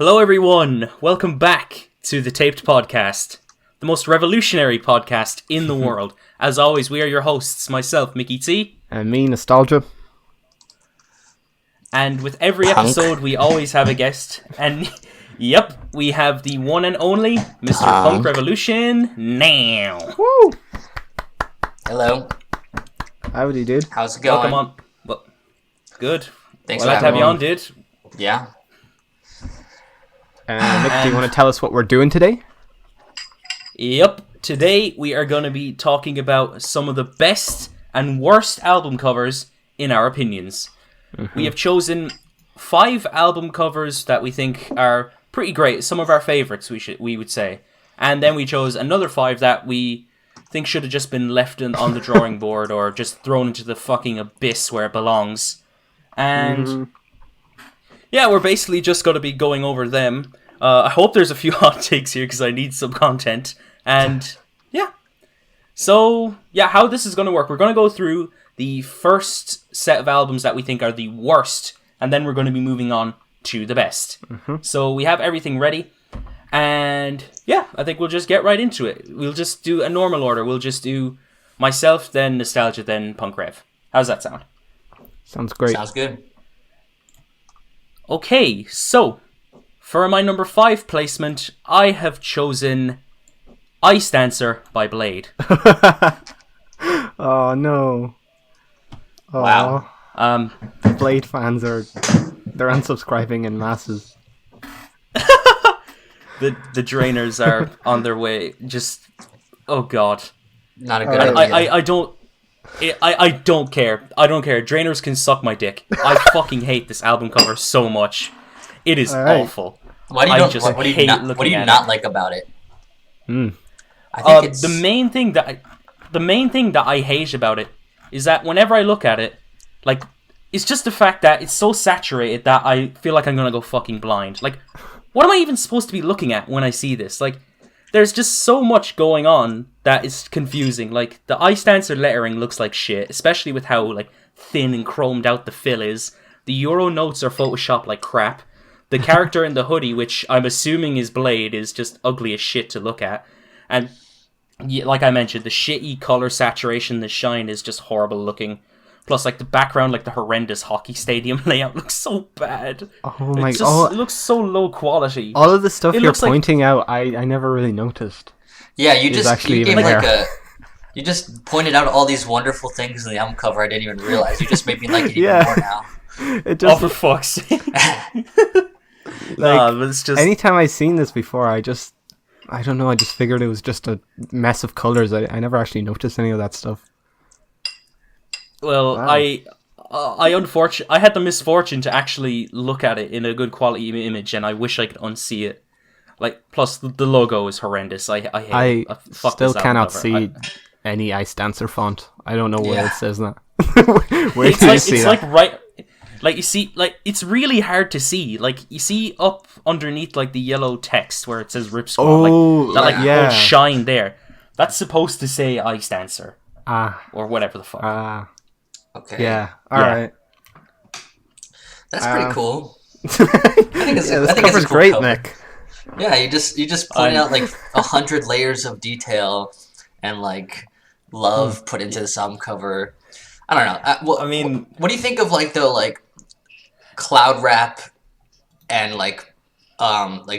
Hello everyone, welcome back to the Taped podcast, the most revolutionary podcast in the world. As always, we are your hosts, myself, MickyT. And me, Nostalgia. And with every episode, we always have a guest. And, yep, we have the one and only Mr. Punk Revolution now. Woo! Hello. Howdy, dude. How's it going? Welcome on. Well, good. Thanks Glad to have you on, dude. Yeah. Nick, do you want to tell us what we're doing today? Yep. Today, we are going to be talking about some of the best and worst album covers in our opinions. Mm-hmm. We have chosen 5 album covers that we think are pretty great. Some of our favorites, we would say. And then we chose another 5 that we think should have just been left on the drawing board or just thrown into the fucking abyss where it belongs. And yeah, we're basically just going to be going over them. I hope there's a few hot takes here because I need some content. And yeah. So yeah, how this is going to work. We're going to go through the first set of albums that we think are the worst. And then we're going to be moving on to the best. Mm-hmm. So we have everything ready. And yeah, I think we'll just get right into it. We'll just do a normal order. We'll just do myself, then Nostalgia, then Punk Rev. How's that sound? Sounds great. Sounds good. Okay, so for my number 5 placement, I have chosen Ice Dancer by Blade. Oh no. Oh. Wow. Blade fans they're unsubscribing in masses. The drainers are on their way. Just, oh god. Not a good idea. I don't care. I don't care. Drainers can suck my dick. I fucking hate this album cover so much. It is awful. What do you not like about it? I think it's... the main thing that I hate about it is that whenever I look at it, like, it's just the fact that it's so saturated that I feel like I'm gonna go fucking blind. Like, what am I even supposed to be looking at when I see this? Like, there's just so much going on that is confusing. Like, the Ice Dancer lettering looks like shit, especially with how, like, thin and chromed out the fill is. The Euro notes are photoshopped like crap. The character in the hoodie, which I'm assuming is Blade, is just ugly as shit to look at. And, like I mentioned, the shitty color saturation, the shine is just horrible looking. Plus, like, the background, like, the horrendous hockey stadium layout looks so bad. Oh my god. It looks so low quality. All of the stuff you're pointing out, I never really noticed. Yeah, you just pointed out all these wonderful things in the album cover I didn't even realize. You just made me like it even more now. It just, for fuck's sake. like, but it's just... Anytime I've seen this before, I just figured it was just a mess of colors. I never actually noticed any of that stuff. Well, wow. I had the misfortune to actually look at it in a good quality image, and I wish I could unsee it. Like, plus the logo is horrendous. I hate it. I still cannot see any Ice Dancer font. I don't know where it says that. Where do you see it's that? like right, like you see, like it's really hard to see. Like you see up underneath like the yellow text where it says Rip Squad, whole shine there. That's supposed to say Ice Dancer, or whatever the fuck. Okay. Yeah. All right. That's pretty cool. I think it's cover's a cool great, cover. Nick. Yeah, you just point out like 100 layers of detail and like love put into this album cover. I don't know. What do you think of like the like cloud rap and like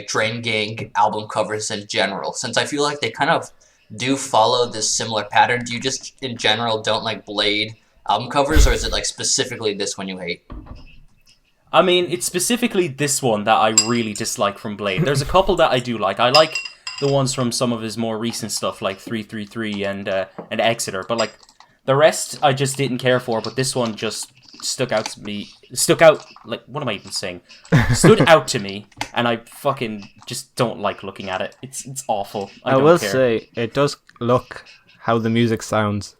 Drain Gang album covers in general? Since I feel like they kind of do follow this similar pattern. Do you just in general don't like Blade album covers, or is it like specifically this one you hate? I mean, it's specifically this one that I really dislike from Blade. There's a couple that I do like. I like the ones from some of his more recent stuff, like 333 and Exeter. But like the rest, I just didn't care for. But this one just stuck out to me. Like, what am I even saying? Stood out to me, and I fucking just don't like looking at it. It's awful. I will care. say it does look how the music sounds.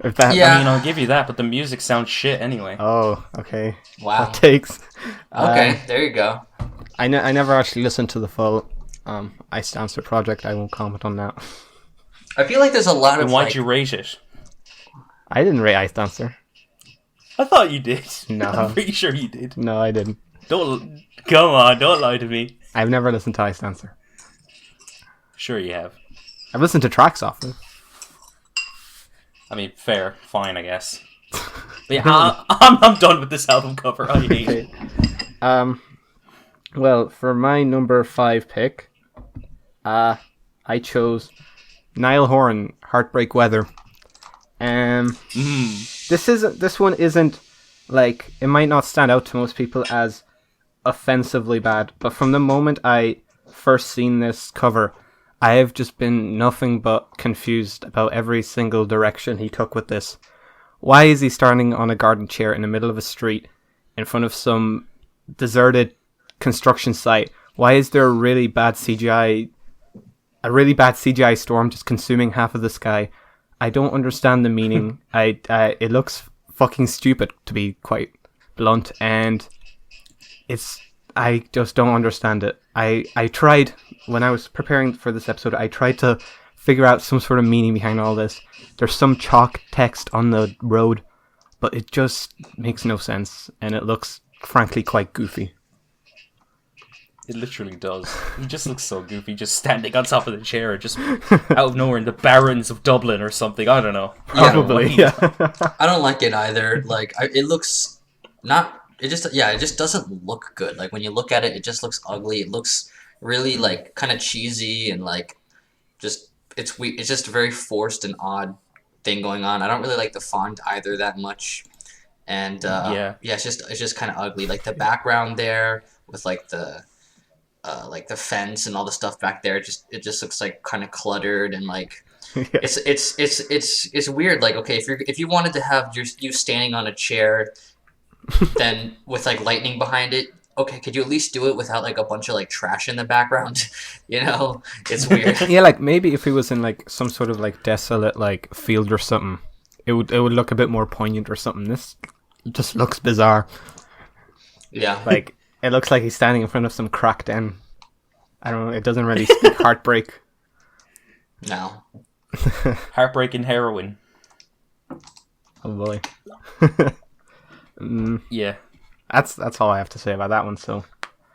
I mean, I'll give you that, but the music sounds shit anyway. Oh, okay. Wow. That takes. Okay, there you go. I never actually listened to the full Ice Dancer project. I won't comment on that. I feel like there's a lot of. And why'd you rate it? I didn't rate Ice Dancer. I thought you did. No. I'm pretty sure you did. No, I didn't. Don't come on, don't lie to me. I've never listened to Ice Dancer. Sure you have. I've listened to tracks off it. I mean, fair, fine, I guess. But yeah, I'm done with this album cover. I hate it. Well, for my number 5 pick, I chose Niall Horan, Heartbreak Weather. This one isn't like, it might not stand out to most people as offensively bad, but from the moment I first seen this cover, I have just been nothing but confused about every single direction he took with this. Why is he standing on a garden chair in the middle of a street in front of some deserted construction site? Why is there a really bad CGI storm just consuming half of the sky? I don't understand the meaning. It looks fucking stupid, to be quite blunt, and I just don't understand it. I tried, when I was preparing for this episode, I tried to figure out some sort of meaning behind all this. There's some chalk text on the road, but it just makes no sense, and it looks, frankly, quite goofy. It literally does. He just looks so goofy, just standing on top of the chair, just out of nowhere in the Barrens of Dublin or something. I don't know. Probably, yeah. I don't like it either. Like, it looks not... It just doesn't look good. Like, when you look at it, it just looks ugly. It looks really, like, kind of cheesy and, like, just... It's just a very forced and odd thing going on. I don't really like the font either that much. And, it's just kind of ugly. Like, the background there with, like the fence and all the stuff back there, it just looks like kind of cluttered and like it's weird. Like, okay, if you wanted to have you standing on a chair, then with like lightning behind it, okay, could you at least do it without like a bunch of like trash in the background? It's weird. Yeah, like maybe if he was in like some sort of like desolate like field or something, it would look a bit more poignant or something. This just looks bizarre. Yeah, like. It looks like he's standing in front of some crack den. I don't know, it doesn't really speak heartbreak. No. Heartbreak and heroin. Oh boy. Yeah. That's all I have to say about that one, so...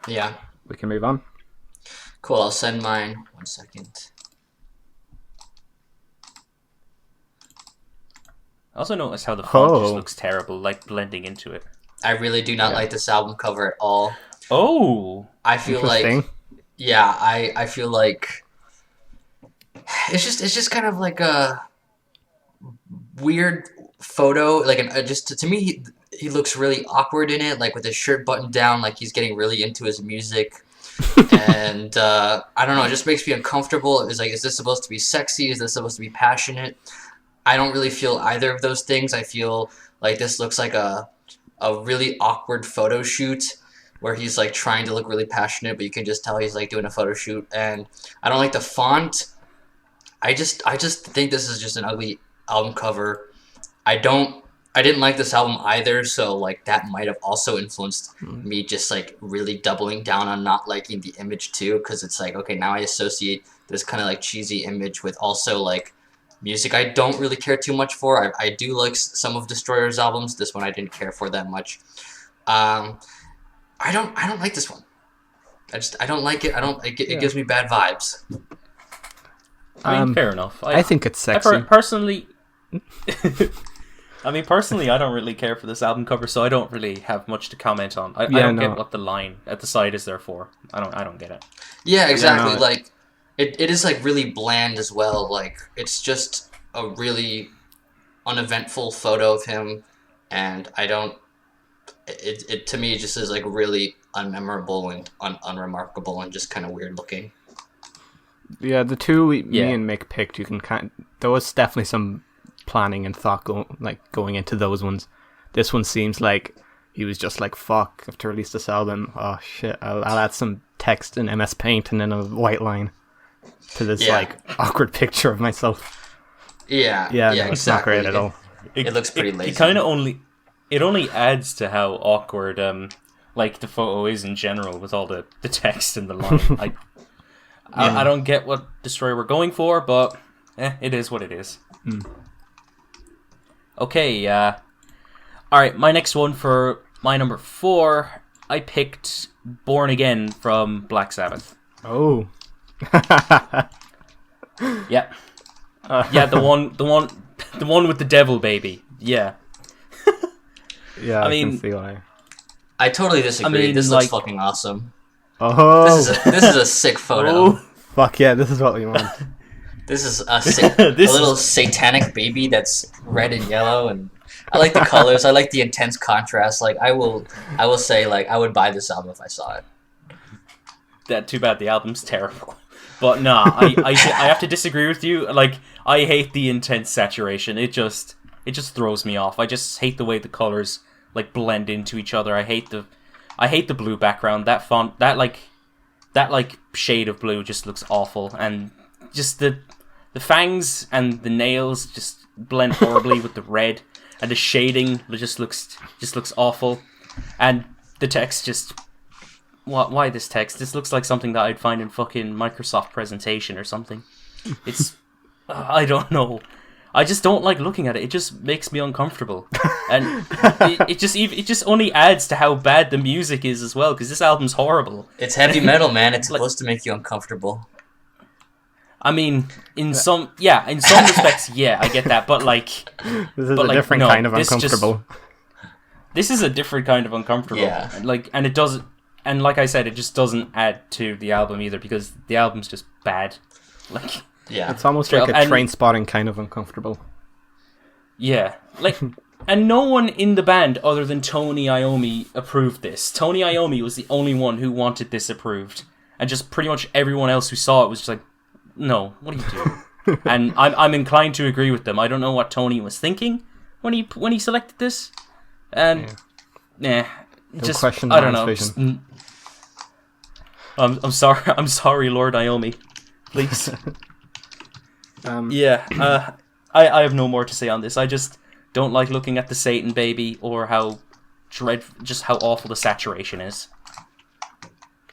Yeah. We can move on. Cool, I'll send mine. 1 second. I also noticed how the font just looks terrible, like blending into it. I really do not like this album cover at all. Oh, I feel like, I feel like it's just kind of like a weird photo. Like, to me, he looks really awkward in it, like with his shirt buttoned down, like he's getting really into his music. And I don't know, it just makes me uncomfortable. It's like, is this supposed to be sexy? Is this supposed to be passionate? I don't really feel either of those things. I feel like this looks like a really awkward photo shoot where he's like trying to look really passionate, but you can just tell he's like doing a photo shoot. And I don't like the font. I just think this is just an ugly album cover. I didn't like this album either, so like that might have also influenced me just like really doubling down on not liking the image too, because it's like, okay, now I associate this kind of like cheesy image with also like music I don't really care too much for. I do like some of Destroyer's albums. This one I didn't care for that much. I don't like this one. I don't like it. It gives me bad vibes. I mean, fair enough. I think it's sexy. Personally, I don't really care for this album cover, so I don't really have much to comment on. I don't get what the line at the side is there for. I don't get it. Yeah, exactly. Like, it is like really bland as well. Like, it's just a really uneventful photo of him, and I don't. It to me, it just is like really unmemorable and unremarkable and just kind of weird looking. Yeah, the two me and Mick picked, you can there was definitely some planning and thought going into those ones. This one seems like he was just like, fuck, I have to release this album. Oh shit, I'll add some text in MS Paint and then a white line to this like awkward picture of myself. Yeah, no, exactly. It's not great at all. It looks pretty lazy. It only adds to how awkward like the photo is in general with all the text and the line. I don't get what Destroyer we're going for, but it is what it is. Okay, alright, my next one for my number 4 I picked Born Again from Black Sabbath. Oh. Yeah. Yeah, the one with the devil baby. Yeah. Yeah, I can see why. I totally disagree. I mean, this looks fucking awesome. Oh. This is a sick photo. Oh. Fuck yeah, this is what we want. This is a little satanic baby that's red and yellow, and I like the colors. I like the intense contrast. Like I will say, like I would buy this album if I saw it. That too bad the album's terrible. But nah, I have to disagree with you. Like I hate the intense saturation. It just throws me off. I just hate the way the colors like blend into each other. I hate the blue background. That font, that shade of blue just looks awful, and just the fangs and the nails just blend horribly with the red, and the shading just looks awful, and the text just why this text? This looks like something that I'd find in fucking Microsoft presentation or something. It's I don't know. I just don't like looking at it. It just makes me uncomfortable, and it just only adds to how bad the music is as well. Because this album's horrible. It's heavy metal, man. It's supposed to make you uncomfortable. I mean, in some respects, yeah, I get that. But like, this is a different kind of uncomfortable. This is a different kind of uncomfortable. Yeah. And it doesn't. And like I said, it just doesn't add to the album either because the album's just bad. Like. Yeah, it's almost like a train spotting kind of uncomfortable. Yeah, like, and no one in the band other than Tony Iommi approved this. Tony Iommi was the only one who wanted this approved, and just pretty much everyone else who saw it was just like, "No, what are you doing?" And I'm inclined to agree with them. I don't know what Tony was thinking when he selected this, and just question I don't know. Just, I'm sorry, Lord Iommi, please. I have no more to say on this. I just don't like looking at the Satan baby or how awful the saturation is.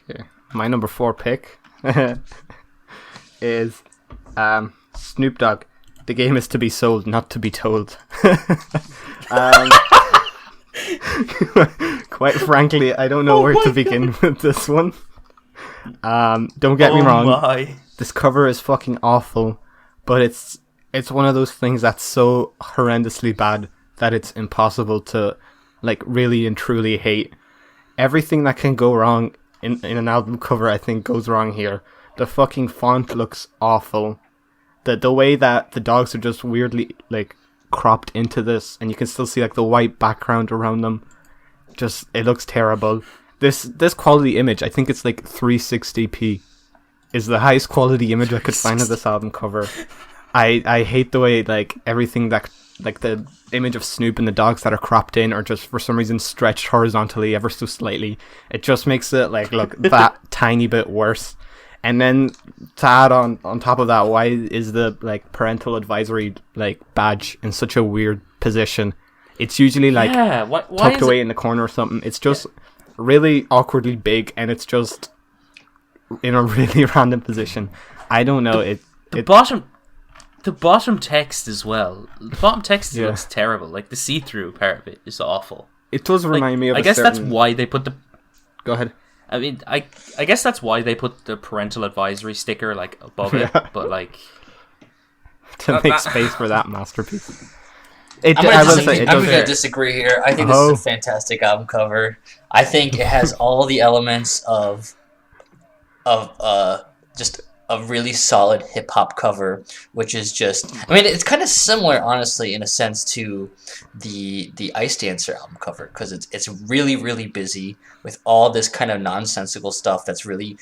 Okay. My number 4 pick is Snoop Dogg. The game is to be sold, not to be told. Quite frankly, I don't know where to begin with this one. Don't get me wrong. This cover is fucking awful. But it's one of those things that's so horrendously bad that it's impossible to like really and truly hate. Everything that can go wrong in an album cover, I think, goes wrong here. The fucking font looks awful. The way that the dogs are just weirdly like cropped into this, and you can still see like the white background around them. Just it looks terrible. This quality image, I think it's like 360p. Is the highest quality image I could find of this album cover. I hate the way like everything that like the image of Snoop and the dogs that are cropped in are just for some reason stretched horizontally ever so slightly. It just makes it like look that tiny bit worse. And then to add on top of that, why is the like parental advisory like badge in such a weird position? It's usually like why tucked away in the corner or something. It's just really awkwardly big, and it's just in a really random position. I don't know. The bottom text as well. The bottom text looks terrible. Like the see-through part of it is awful. It does remind me of. I guess that's why they put the. Go ahead. I mean, I guess that's why they put the parental advisory sticker like above it, but like to make space for that masterpiece. I'm gonna disagree here. I think this is a fantastic album cover. I think it has all the elements of just a really solid hip hop cover, which is just, I mean, it's kind of similar, honestly, in a sense to the Ice Dancer album cover, because it's really, really busy with all this kind of nonsensical stuff that's really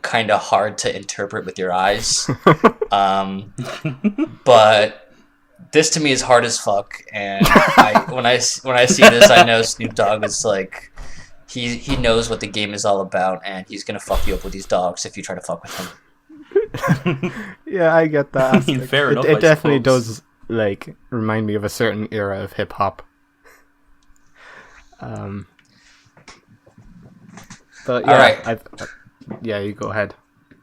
kind of hard to interpret with your eyes. But this to me is hard as fuck, and when I see this, I know Snoop Dogg is like, he knows what the game is all about, and he's gonna fuck you up with these dogs if you try to fuck with him. Yeah, I get that. I mean, fair enough. It definitely does like remind me of a certain era of hip hop. But yeah, all right. Yeah, you go ahead.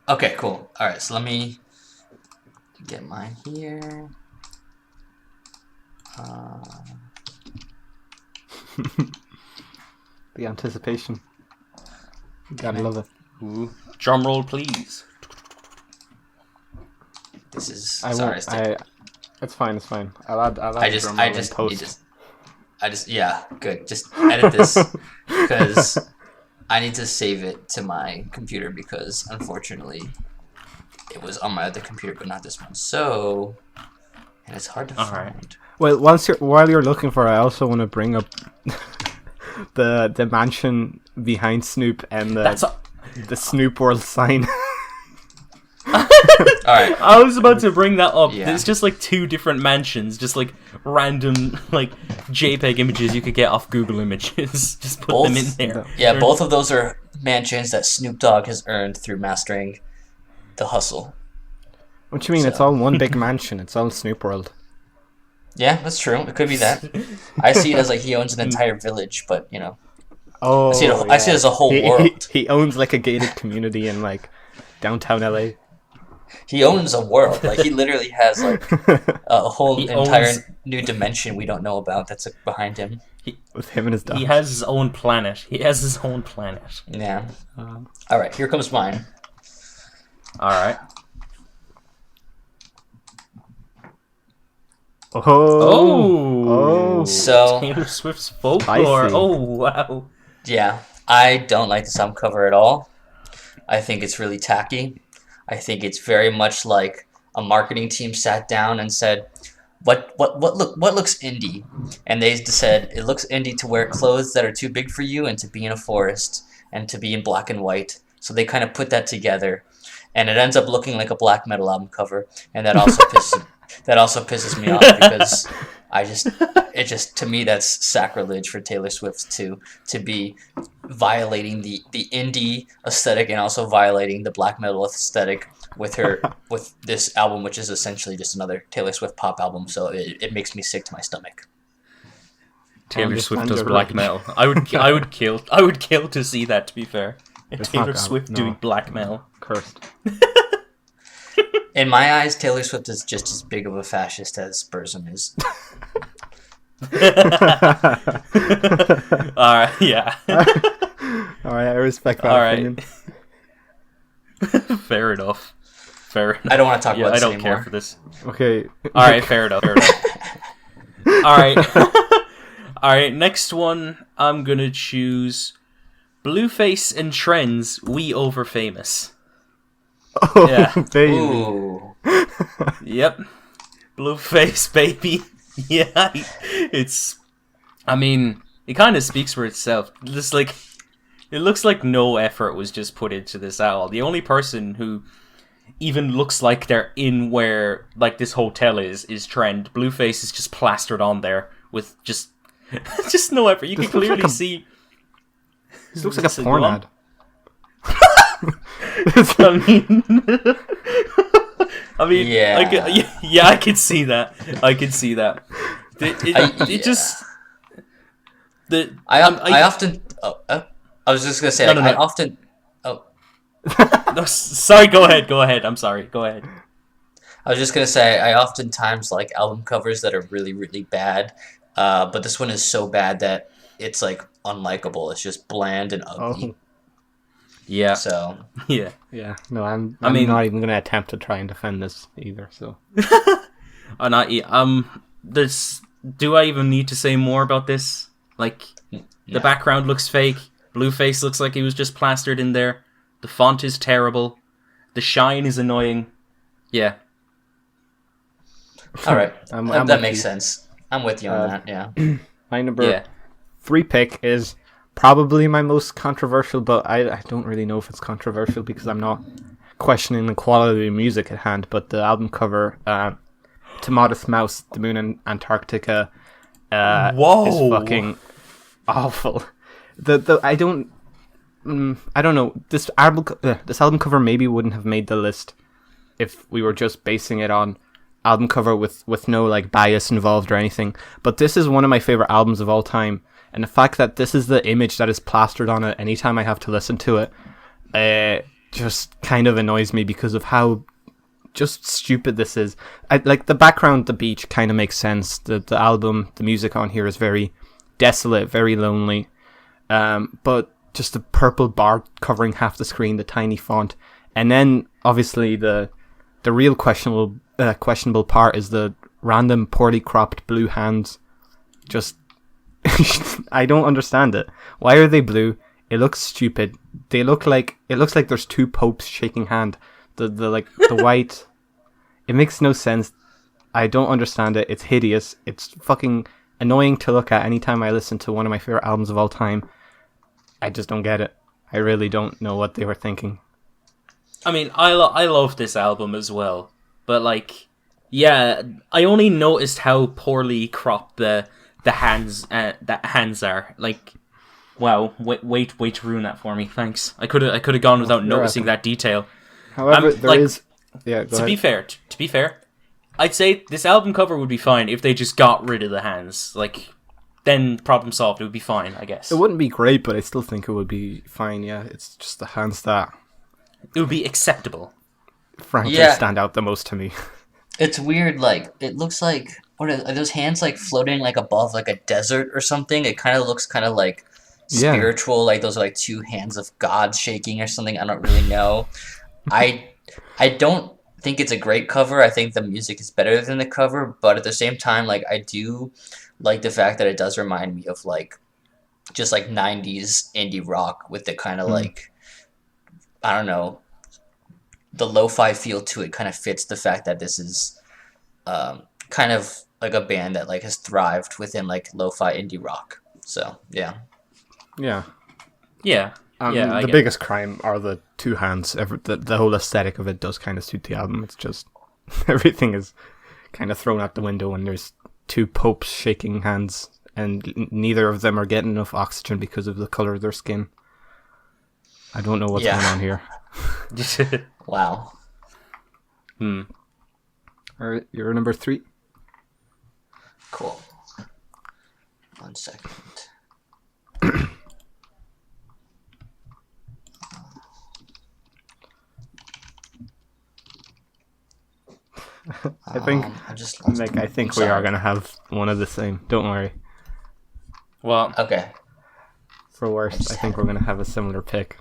Okay, cool. All right, so let me get mine here. The anticipation. Gotta love it. Ooh. Drum roll, please. This is sorry. It's fine. I'll add yeah, good. Just edit this because I need to save it to my computer because unfortunately it was on my other computer but not this one. So, and it's hard to find. Right. Well, while you're looking for it, I also want to bring up the mansion behind Snoop and the Snoop World sign. Alright. I was about to bring that up. Yeah. There's just like two different mansions, just like random like JPEG images you could get off Google Images. Just put them in there. Yeah, both of those are mansions that Snoop Dogg has earned through mastering The Hustle. What do you mean? So. It's all one big mansion. It's all Snoop World. Yeah, that's true. It could be that. I see it as like he owns an entire village, but you know. Oh, I see it as a whole world. He owns like a gated community in like downtown LA. He owns a world. Like he literally has like a whole entire new dimension we don't know about that's behind him. With him and his dog. He has his own planet. Yeah. All right, here comes mine. All right. Oh. So Taylor Swift's Folklore. Oh wow. Yeah, I don't like this album cover at all. I think it's really tacky. I think it's very much like a marketing team sat down and said, what looks indie? And they said it looks indie to wear clothes that are too big for you and to be in a forest and to be in black and white. So they kind of put that together, and it ends up looking like a black metal album cover, and that also pisses me off because to me that's sacrilege for Taylor Swift to be violating the indie aesthetic and also violating the black metal aesthetic with this album, which is essentially just another Taylor Swift pop album. So it makes me sick to my stomach. Taylor Swift does black metal. I would kill to see that, to be fair. Taylor Swift doing black metal. Cursed. In my eyes, Taylor Swift is just as big of a fascist as Burzum is. Alright, yeah. Alright, I respect that opinion. Fair enough. I don't want to talk about this anymore. I don't care for this. Okay. Alright, fair enough. Alright. Alright, next one, I'm gonna choose Blueface and Trends, We Over Famous. Oh, yeah. Baby. Ooh. Yep. Blueface, baby. Yeah. I mean, it kind of speaks for itself. Just like, it looks like no effort was just put into this at all. The only person who even looks like they're in where, like, this hotel is Trend. Blueface is just plastered on there with just no effort. You can clearly see... This looks like a porn ad. I mean, yeah. I can see that. It just. I often. I was just gonna say. No. I often. Oh. No, sorry. Go ahead. I'm sorry. Go ahead. I was just gonna say I oftentimes like album covers that are really, really bad, but this one is so bad that it's like unlikable. It's just bland and ugly. Oh. Yeah. So. Yeah. Yeah. No, I'm not even gonna attempt to try and defend this either. So. Do I even need to say more about this? Like, the background looks fake. Blueface looks like he was just plastered in there. The font is terrible. The shine is annoying. Yeah. All right. That makes sense. I'm with you on that. Yeah. My number 3 pick is probably my most controversial, but I don't really know if it's controversial because I'm not questioning the quality of the music at hand. But the album cover, To Modest Mouse, The Moon and Antarctica, is fucking awful. I don't know. This album cover maybe wouldn't have made the list if we were just basing it on album cover with no like bias involved or anything. But this is one of my favorite albums of all time. And the fact that this is the image that is plastered on it anytime I have to listen to it, just kind of annoys me because of how just stupid this is. Like the background, the beach kind of makes sense. The album, the music on here is very desolate, very lonely. But just the purple bar covering half the screen, the tiny font, and then obviously the real questionable part is the random poorly cropped blue hands. Just I don't understand it. Why are they blue? It looks stupid. It looks like there's two popes shaking hand. The white. It makes no sense. I don't understand it. It's hideous. It's fucking annoying to look at anytime I listen to one of my favorite albums of all time. I just don't get it. I really don't know what they were thinking. I mean, I love this album as well, but like, yeah, I only noticed how poorly cropped the hands are. Like, wow, wait to ruin that for me. Thanks. I could have gone without noticing that detail. However, Yeah, go ahead. To be fair, I'd say this album cover would be fine if they just got rid of the hands. Like, then problem solved. It would be fine, I guess. It wouldn't be great, but I still think it would be fine. Yeah, it's just the hands that it would be acceptable. Frankly, stand out the most to me. It's weird. Like, it looks like are those hands like floating like above like a desert or something? It kind of looks kind of like spiritual. Like those are like two hands of God shaking or something. I don't really know. I don't think it's a great cover. I think the music is better than the cover, but at the same time, like I do like the fact that it does remind me of like just like 90s indie rock with the kind of like, I don't know, the lo-fi feel to it kind of fits the fact that this is kind of like a band that like has thrived within like lo-fi indie rock. So yeah. The biggest crime are the two hands. The whole aesthetic of it does kind of suit the album. It's just everything is kind of thrown out the window when there's two popes shaking hands and neither of them are getting enough oxygen because of the color of their skin. I don't know what's going on here. Wow. Alright, you're number 3. Cool. 1 second. I think we are gonna have one of the same. Don't worry. Well, okay. For worst, I think we're gonna have a similar pick.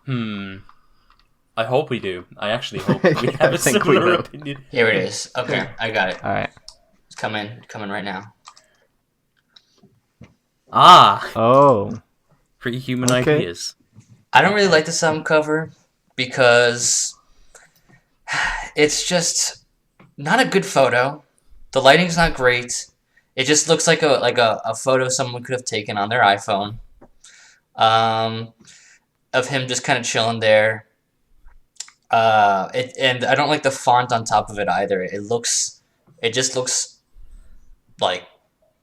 I hope we do. I actually hope we have a similar opinion. Here it is. Okay, I got it. All right. It's coming right now. Oh. Pretty human ideas. I don't really like this album cover because it's just not a good photo. The lighting's not great. It just looks like a photo someone could have taken on their iPhone. Of him just kind of chilling there. And I don't like the font on top of it either. It just looks like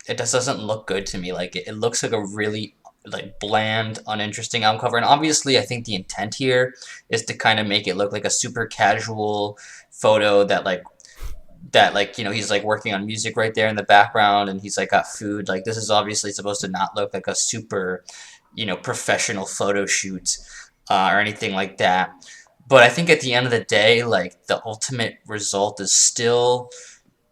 it just doesn't look good to me. Like it looks like a really like bland, uninteresting album cover. And obviously I think the intent here is to kind of make it look like a super casual photo that you know, he's like working on music right there in the background and he's like got food. Like this is obviously supposed to not look like a super, you know, professional photo shoot or anything like that. But I think at the end of the day, like the ultimate result is still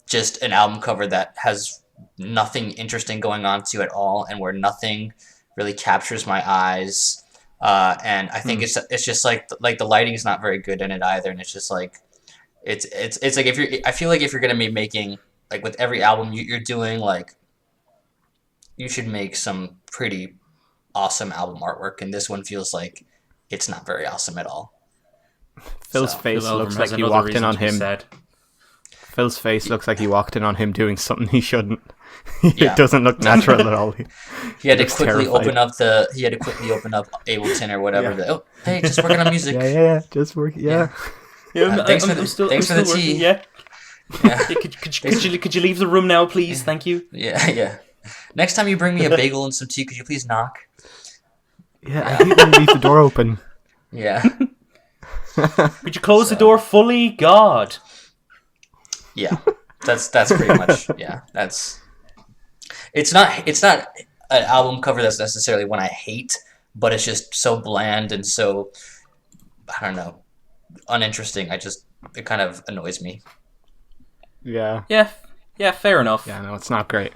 just an album cover that has nothing interesting going on to it at all and where nothing really captures my eyes. And I think it's just like the lighting is not very good in it either. And it's just like, it's like I feel like if you're going to be making, like with every album you're doing, like you should make some pretty awesome album artwork. And this one feels like it's not very awesome at all. Phil's face looks like he walked in on him. Phil's face looks like he walked in on him doing something he shouldn't. It doesn't look natural at all. He had to quickly open up Ableton or whatever. Hey, just working on music. Just working. Yeah. Thanks for the tea. Yeah. Could you leave the room now, please? Thank you. Yeah. Next time you bring me a bagel and some tea, could you please knock? Yeah, I hate when you leave the door open. Yeah. Could you close the door fully? God. Yeah, that's pretty much. Yeah, it's not an album cover that's necessarily one I hate, but it's just so bland and so, I don't know, uninteresting. It kind of annoys me. Yeah. Yeah. Fair enough. Yeah, no, it's not great.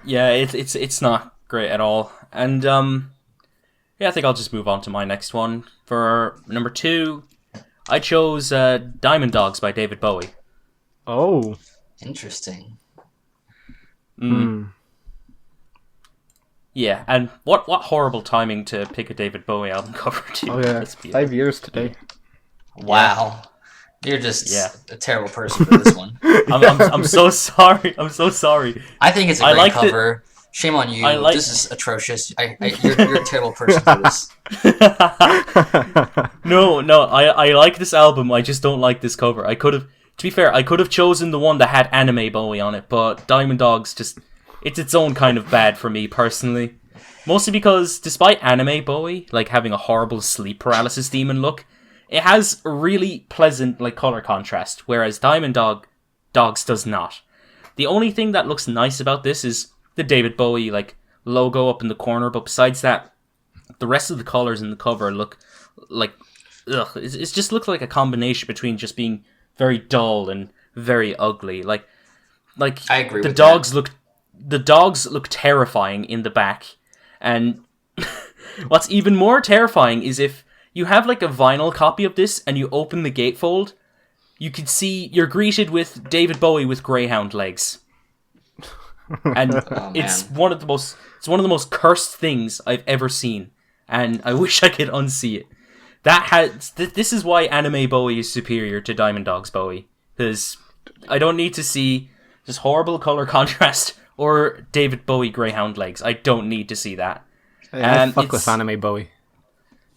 Yeah, it's not great at all. And yeah, I think I'll just move on to my next one. For number 2, I chose Diamond Dogs by David Bowie. Oh. Interesting. Yeah, and what horrible timing to pick a David Bowie album cover too. Oh yeah, 5 years today. Wow. You're just a terrible person for this one. I'm so sorry. I'm so sorry. I think it's a great cover. Shame on you. This is atrocious. You're a terrible person for this. No, I like this album. I just don't like this cover. To be fair, I could have chosen the one that had Anime Bowie on it, but Diamond Dogs it's its own kind of bad for me personally. Mostly because despite Anime Bowie like having a horrible sleep paralysis demon look, it has a really pleasant like color contrast, whereas Diamond Dogs does not. The only thing that looks nice about this is the David Bowie like logo up in the corner, but besides that, the rest of the colors in the cover look like it just looks like a combination between just being very dull and very ugly. Like I agree. The dogs look terrifying in the back, and what's even more terrifying is if you have like a vinyl copy of this and you open the gatefold, you can see you're greeted with David Bowie with greyhound legs. And it's one of the most cursed things I've ever seen, and I wish I could unsee it. This is why Anime Bowie is superior to Diamond Dogs Bowie, because I don't need to see this horrible color contrast or David Bowie greyhound legs. I don't need to see that. I fuck with Anime Bowie.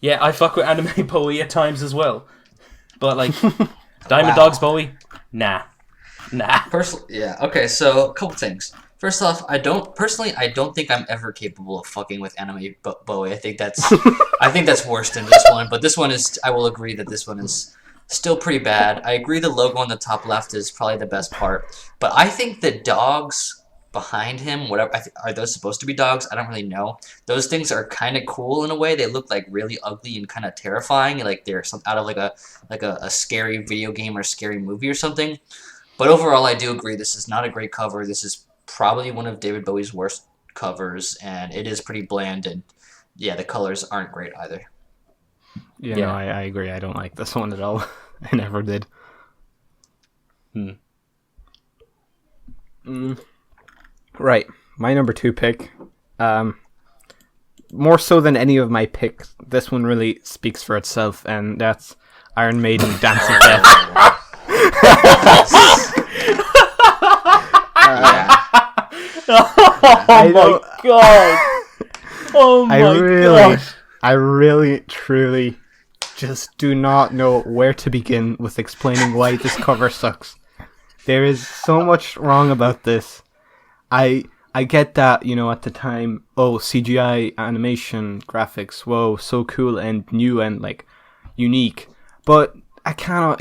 Yeah, I fuck with Anime Bowie at times as well, but like Diamond Dogs Bowie, nah. Yeah. Okay. So a couple things. First off, I don't think I'm ever capable of fucking with Anime Bowie. I think that's worse than this one. But this one is. I will agree that this one is still pretty bad. I agree the logo on the top left is probably the best part. But I think the dogs behind him, whatever, are those supposed to be dogs? I don't really know. Those things are kind of cool in a way. They look like really ugly and kind of terrifying. Like they're out of like a scary video game or scary movie or something. But overall, I do agree this is not a great cover. This is probably one of David Bowie's worst covers, and it is pretty bland, and yeah, the colors aren't great either. Yeah, no, I agree. I don't like this one at all. I never did. Right, my number 2 pick. More so than any of my picks, this one really speaks for itself, and that's Iron Maiden Dance of Death. Oh my god! Oh my god! I really, truly just do not know where to begin with explaining why this cover sucks. There is so much wrong about this. I get that, you know, at the time, CGI animation graphics, whoa, so cool and new and like unique. But I can't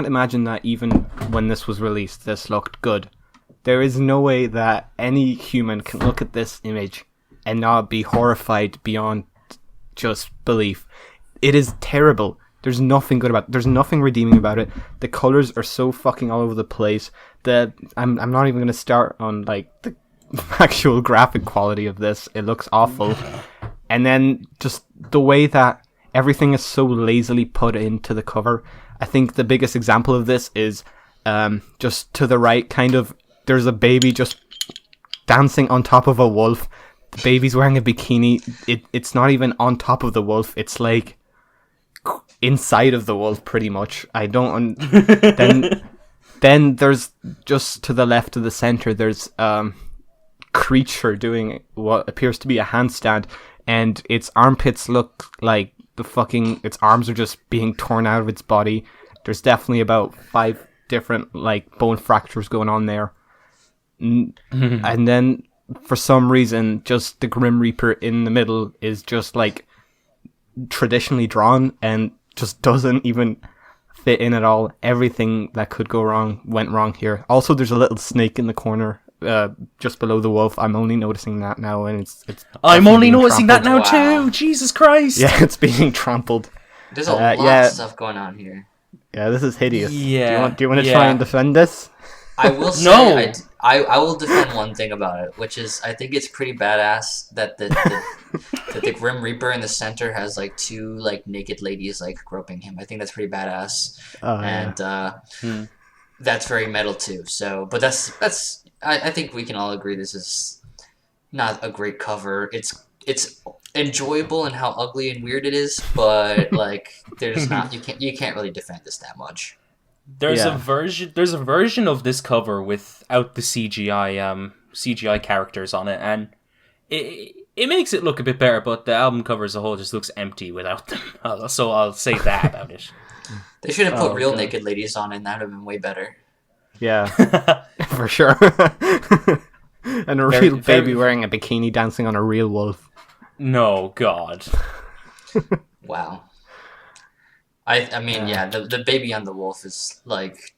imagine that even when this was released, this looked good. There is no way that any human can look at this image and not be horrified beyond just belief. It is terrible. There's nothing good about it. There's nothing redeeming about it. The colors are so fucking all over the place. I'm not even going to start on like the actual graphic quality of this. It looks awful. And then just the way that everything is so lazily put into the cover. I think the biggest example of this is just to the right, kind of, there's a baby just dancing on top of a wolf. The baby's wearing a bikini. It's not even on top of the wolf. It's like inside of the wolf, pretty much. I don't. Then there's just to the left of the center. There's creature doing what appears to be a handstand, and its armpits look like its arms are just being torn out of its body. There's definitely about 5 different like bone fractures going on there. And then for some reason just the Grim Reaper in the middle is just like traditionally drawn and just doesn't even fit in at all. Everything that could go wrong went wrong here. Also, there's a little snake in the corner just below the wolf. I'm only noticing that now, and it's I'm only noticing that now too. Jesus Christ. Yeah, it's being trampled. There's a lot of stuff going on here. Yeah, this is hideous. Yeah. Do you want to try and defend this? I will say I will defend one thing about it, which is I think it's pretty badass that the Grim Reaper in the center has like two like naked ladies like groping him. I think that's pretty badass, that's very metal too. So, but I think we can all agree this is not a great cover. It's enjoyable in how ugly and weird it is, but like there's not you can't really defend this that much. There's a version of this cover without the CGI characters on it, and it makes it look a bit better, but the album cover as a whole just looks empty without them. So I'll say that about it. They should have put real naked ladies on it, and that would have been way better. Yeah, for sure. And a real baby wearing a bikini dancing on a real wolf. No, God. Wow. I mean, the baby on the wolf is like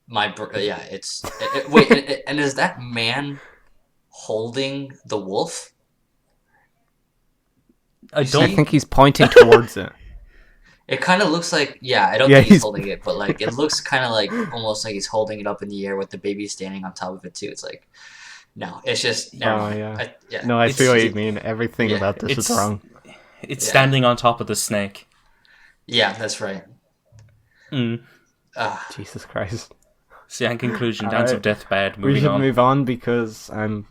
wait, and is that man holding the wolf? I think he's pointing towards it. It kind of looks like, I don't think he's holding it, but like it looks kind of like almost like he's holding it up in the air with the baby standing on top of it too. It's like, no, it's just I see what you mean. Everything about this is wrong. It's standing on top of the snake. Yeah, that's right. Jesus Christ. So in conclusion, Dance of Death bad. We should move on because I'm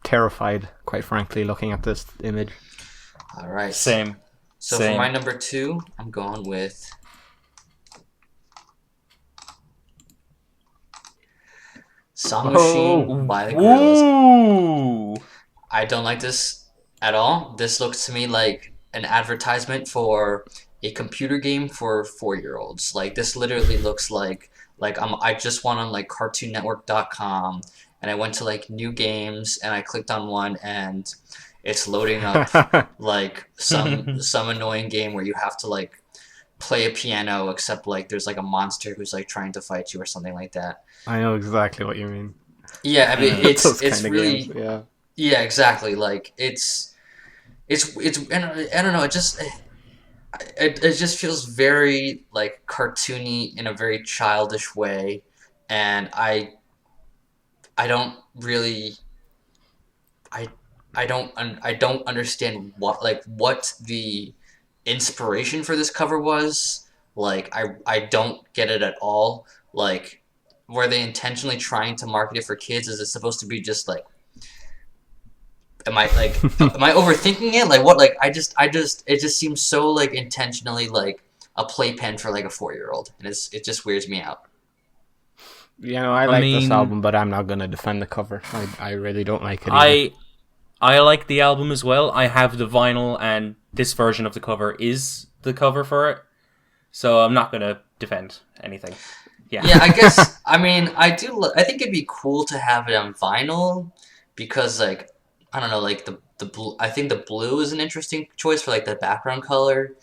terrified, quite frankly, looking at this image. All right. Same. So for my number 2, I'm going with Song Machine by the Gorillaz. Ooh. I don't like this at all. This looks to me like an advertisement for a computer game for 4-year-olds. Like this literally looks like I just went on like cartoonnetwork.com and I went to like new games and I clicked on one and it's loading up like some annoying game where you have to like play a piano, except like there's like a monster who's like trying to fight you or something like that. I know exactly what you mean. Yeah, I mean it's really games, yeah, exactly. Like it's and I don't know, it just feels very like cartoony in a very childish way, and I don't really I don't understand what the inspiration for this cover was. Like I don't get it at all. Like, were they intentionally trying to market it for kids? Is it supposed to be just like, am I overthinking it? Like what? Like it just seems so like intentionally like a playpen for like a 4-year-old, and it just weirds me out. You know, I like this album, but I'm not gonna defend the cover. I really don't like it either. I like the album as well. I have the vinyl, and this version of the cover is the cover for it. So I'm not going to defend anything. Yeah, I guess, I mean, I think it'd be cool to have it on vinyl, because, like, I don't know, like, the blue, I think the blue is an interesting choice for, like, the background color.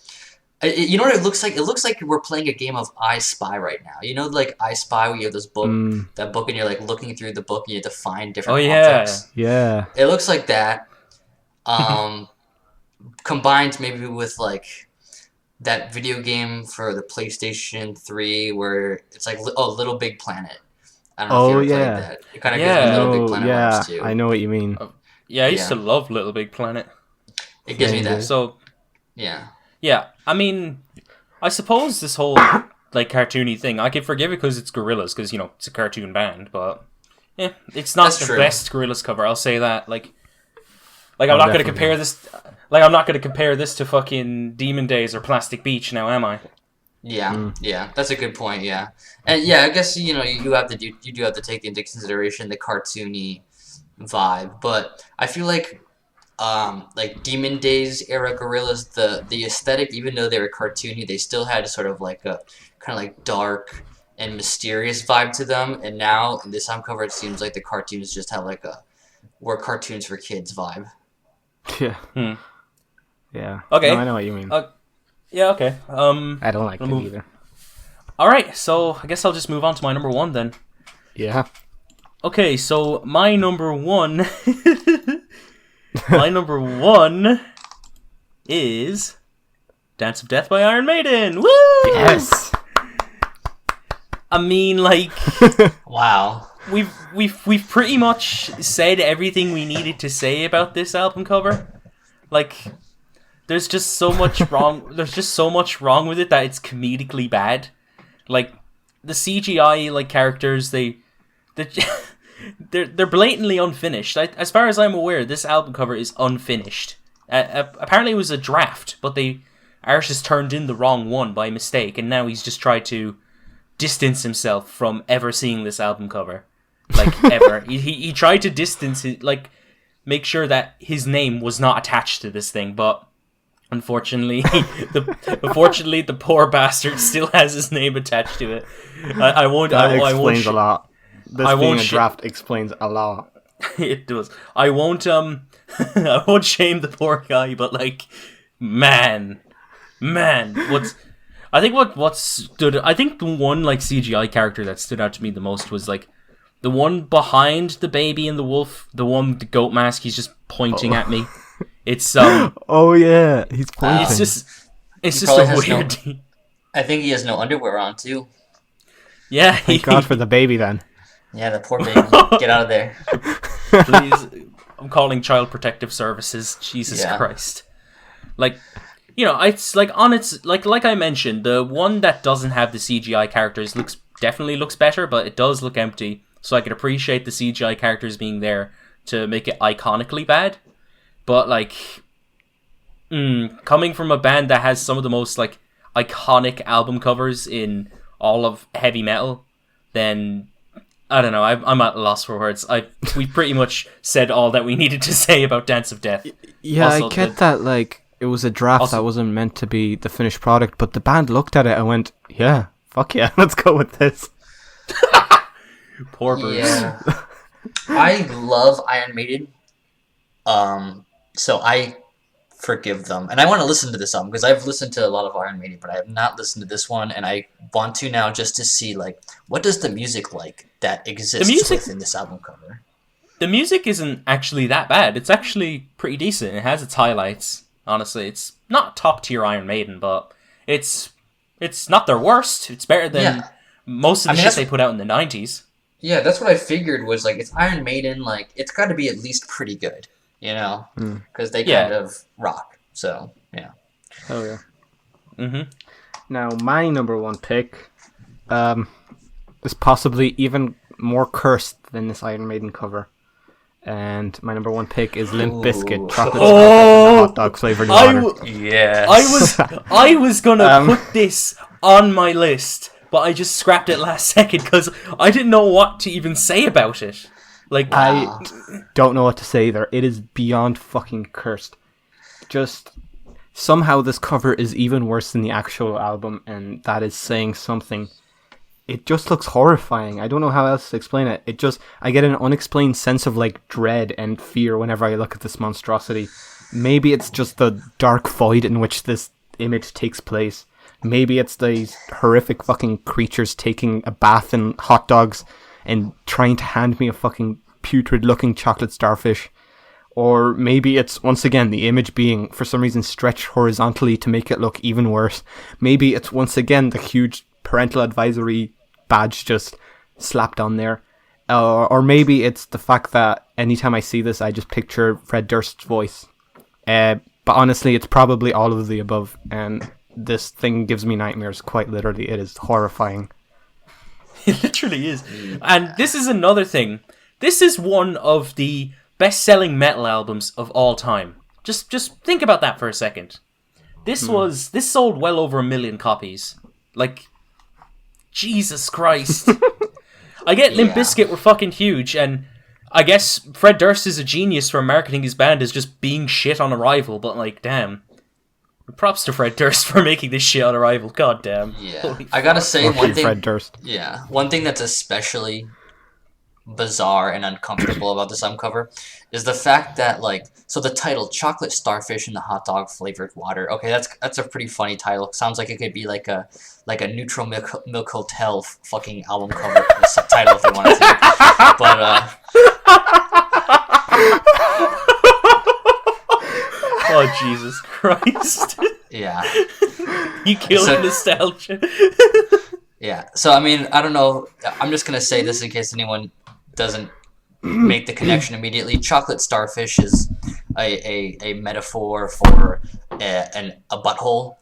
You know what it looks like? It looks like we're playing a game of I Spy right now. You know, like I Spy, where you have this book, that book, and you're like looking through the book, and you have to find different objects. Yeah. It looks like that. Combined maybe with like that video game for the PlayStation 3 where it's like Little Big Planet. I don't know if you ever played that. It kind of gives me Little Big Planet vibes too. I know what you mean. I used to love Little Big Planet. It gives me that. So yeah, I mean, I suppose this whole like cartoony thing, I could forgive it because it's Gorillaz, because, you know, it's a cartoon band, but it's not the best Gorillaz cover, I'll say that. Like I'm not going to compare this. Like, I'm not going to compare this to fucking Demon Days or Plastic Beach now, am I? Yeah, that's a good point. Yeah, and I guess, you know, you do have to take into consideration the cartoony vibe, but I feel like Demon Days era Gorillaz, the aesthetic, even though they were cartoony, they still had sort of like a kind of like dark and mysterious vibe to them. And now in this album cover, it seems like the cartoons just have like we're cartoons for kids vibe. Yeah. Yeah. Okay. No, I know what you mean. Yeah. Okay. I don't like it either. All right. So I guess I'll just move on to my number 1 then. Yeah. Okay. So my number 1. My number 1 is Dance of Death by Iron Maiden. Woo! Yes! I mean, like... Wow. we've pretty much said everything we needed to say about this album cover. Like, there's just so much wrong. There's just so much wrong with it that it's comedically bad. Like, the CGI like characters, they're blatantly unfinished. As far as I'm aware, this album cover is unfinished. Apparently, it was a draft, but the artist turned in the wrong one by mistake, and now he's just tried to distance himself from ever seeing this album cover, like ever. he tried to distance it, like make sure that his name was not attached to this thing, but unfortunately, the poor bastard still has his name attached to it. I won't. That I explains won't a lot. This being a draft explains a lot. It does. I won't. I won't shame the poor guy, but like, man, I think the one like CGI character that stood out to me the most was like the one behind the baby and the wolf, the one with the goat mask. He's just pointing at me. It's Oh yeah, he's pointing. It's just a weird. I think he has no underwear on too. Yeah. Thank God for the baby then. Yeah, the poor baby. Get out of there. Please, I'm calling Child Protective Services. Jesus Christ. Like, you know, it's like on its like I mentioned, the one that doesn't have the CGI characters definitely looks better, but it does look empty. So I could appreciate the CGI characters being there to make it iconically bad. But like, coming from a band that has some of the most like iconic album covers in all of heavy metal, then I don't know. I'm at a loss for words. We pretty much said all that we needed to say about Dance of Death. Yeah, also, I get that like it was a draft that wasn't meant to be the finished product, but the band looked at it and went, "Yeah, fuck yeah, let's go with this." Poor birds. Yeah. I love Iron Maiden. So I forgive them, and I want to listen to this album because I've listened to a lot of Iron Maiden, but I have not listened to this one, and I want to now just to see like what does the music like that exists within this album cover. The music isn't actually that bad. It's actually pretty decent. It has its highlights. Honestly, it's not top tier Iron Maiden, but it's not their worst. It's better than most of the shit they put out in the 90s. Yeah, that's what I figured was like it's Iron Maiden. Like it's got to be at least pretty good. You know, because they kind of rock. So, yeah. Oh, yeah. Mm-hmm. Now, my number one pick is possibly even more cursed than this Iron Maiden cover. And my number one pick is Limp Bizkit, chocolate hot dog flavored water. Yes. I was gonna put this on my list, but I just scrapped it last second because I didn't know what to even say about it. Like, I don't know what to say there. It is beyond fucking cursed. Just somehow this cover is even worse than the actual album, and that is saying something. It just looks horrifying. I don't know how else to explain it. I get an unexplained sense of like dread and fear whenever I look at this monstrosity. Maybe it's just the dark void in which this image takes place. Maybe it's these horrific fucking creatures taking a bath in hot dogs and trying to hand me a fucking putrid-looking chocolate starfish. Or maybe it's, once again, the image being, for some reason, stretched horizontally to make it look even worse. Maybe it's, once again, the huge parental advisory badge just slapped on there. Or maybe it's the fact that anytime I see this, I just picture Fred Durst's voice. But honestly, it's probably all of the above, and this thing gives me nightmares, quite literally. It is horrifying. It literally is. And this is another thing. This is one of the best-selling metal albums of all time. Just think about that for a second. This sold well over 1 million copies. Like, Jesus Christ. I get Limp Bizkit were fucking huge, and I guess Fred Durst is a genius for marketing his band as just being shit on arrival, but like, damn. Props to Fred Durst for making this shit on arrival. God damn. Yeah. I gotta say one thing. Fred Durst. Yeah. One thing that's especially bizarre and uncomfortable about this album cover is the fact that like so the title chocolate starfish in the hot dog flavored water. Okay, that's a pretty funny title. Sounds like it could be like a neutral milk hotel fucking album cover title if you want to say. But oh, Jesus Christ. Yeah. You killed nostalgia. Yeah. So, I mean, I don't know. I'm just going to say this in case anyone doesn't make the connection immediately. Chocolate starfish is a metaphor for a butthole.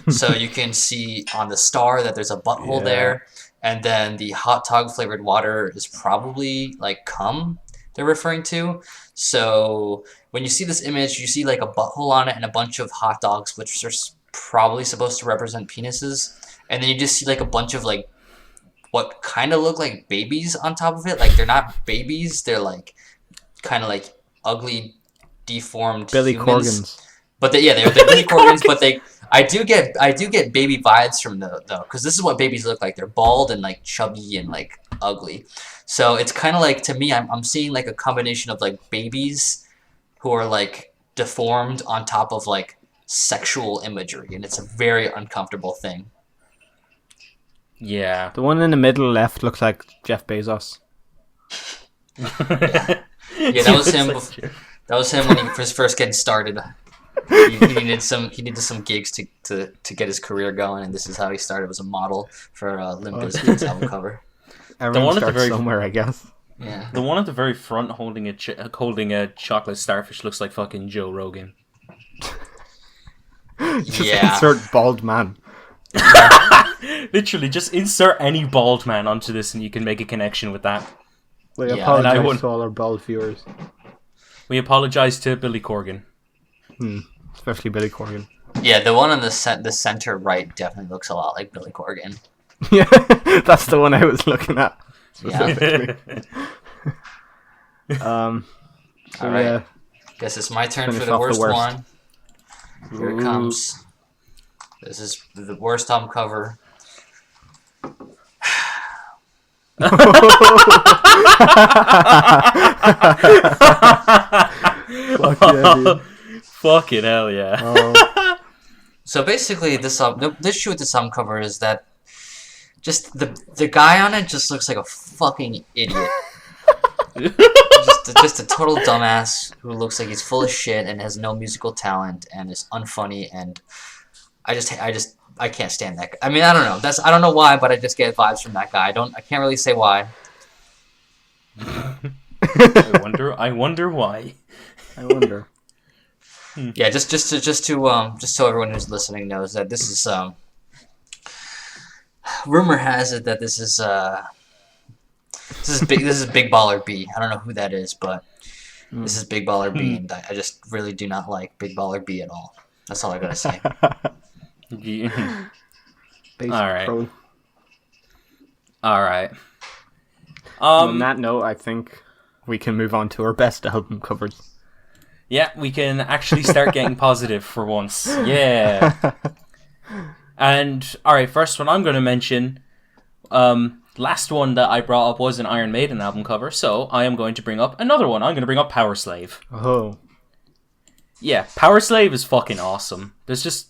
So you can see on the star that there's a butthole there, and then the hot dog flavored water is probably like cum they're referring to. So when you see this image, you see like a butthole on it and a bunch of hot dogs, which are probably supposed to represent penises, and then you just see like a bunch of like what kind of look like babies on top of it. Like they're not babies, they're like kind of like ugly, deformed Billy humans. Corgans. But they're Billy Corgans, but I do get baby vibes from though, because this is what babies look like. They're bald and like chubby and like ugly. So it's kind of like, to me, I'm seeing like a combination of like babies who are like deformed on top of like sexual imagery, and it's a very uncomfortable thing. Yeah. The one in the middle left looks like Jeff Bezos. Yeah, that was him. That was him when he was first getting started. He needed some gigs to get his career going, and this is how he started. Was a model for Limp Bizkit's album cover. Everyone starts somewhere, I guess. Yeah. The one at the very front holding a chocolate starfish looks like fucking Joe Rogan. Just insert bald man. Literally, just insert any bald man onto this, and you can make a connection with that. We apologize to all our bald viewers. We apologize to Billy Corgan. Especially Billy Corgan. Yeah, the one on the center right definitely looks a lot like Billy Corgan. Yeah, that's the one I was looking at. Yeah. All right. Yeah. Guess it's my turn Finish for the off worst the worst. one. Here it comes. This is the worst album cover. Fuck yeah, dude. Fucking hell, yeah. Oh. So basically, the issue with this album cover is that just the guy on it just looks like a fucking idiot. just a total dumbass who looks like he's full of shit and has no musical talent and is unfunny, and I can't stand that guy. I mean, I don't know. I don't know why, but I just get vibes from that guy. I can't really say why. I wonder why. I wonder. Yeah, just so everyone who's listening knows that this is rumor has it that this is Big Baller B. I don't know who that is, but this is Big Baller B, and I just really do not like Big Baller B at all. That's all I gotta say. Yeah. All right. On that note, I think we can move on to our best album covers. Yeah, we can actually start getting positive for once. Yeah. And, alright, first one I'm going to mention, last one that I brought up was an Iron Maiden album cover, so I am going to bring up another one. I'm going to bring up Power Slave. Oh. Yeah, Power Slave is fucking awesome. There's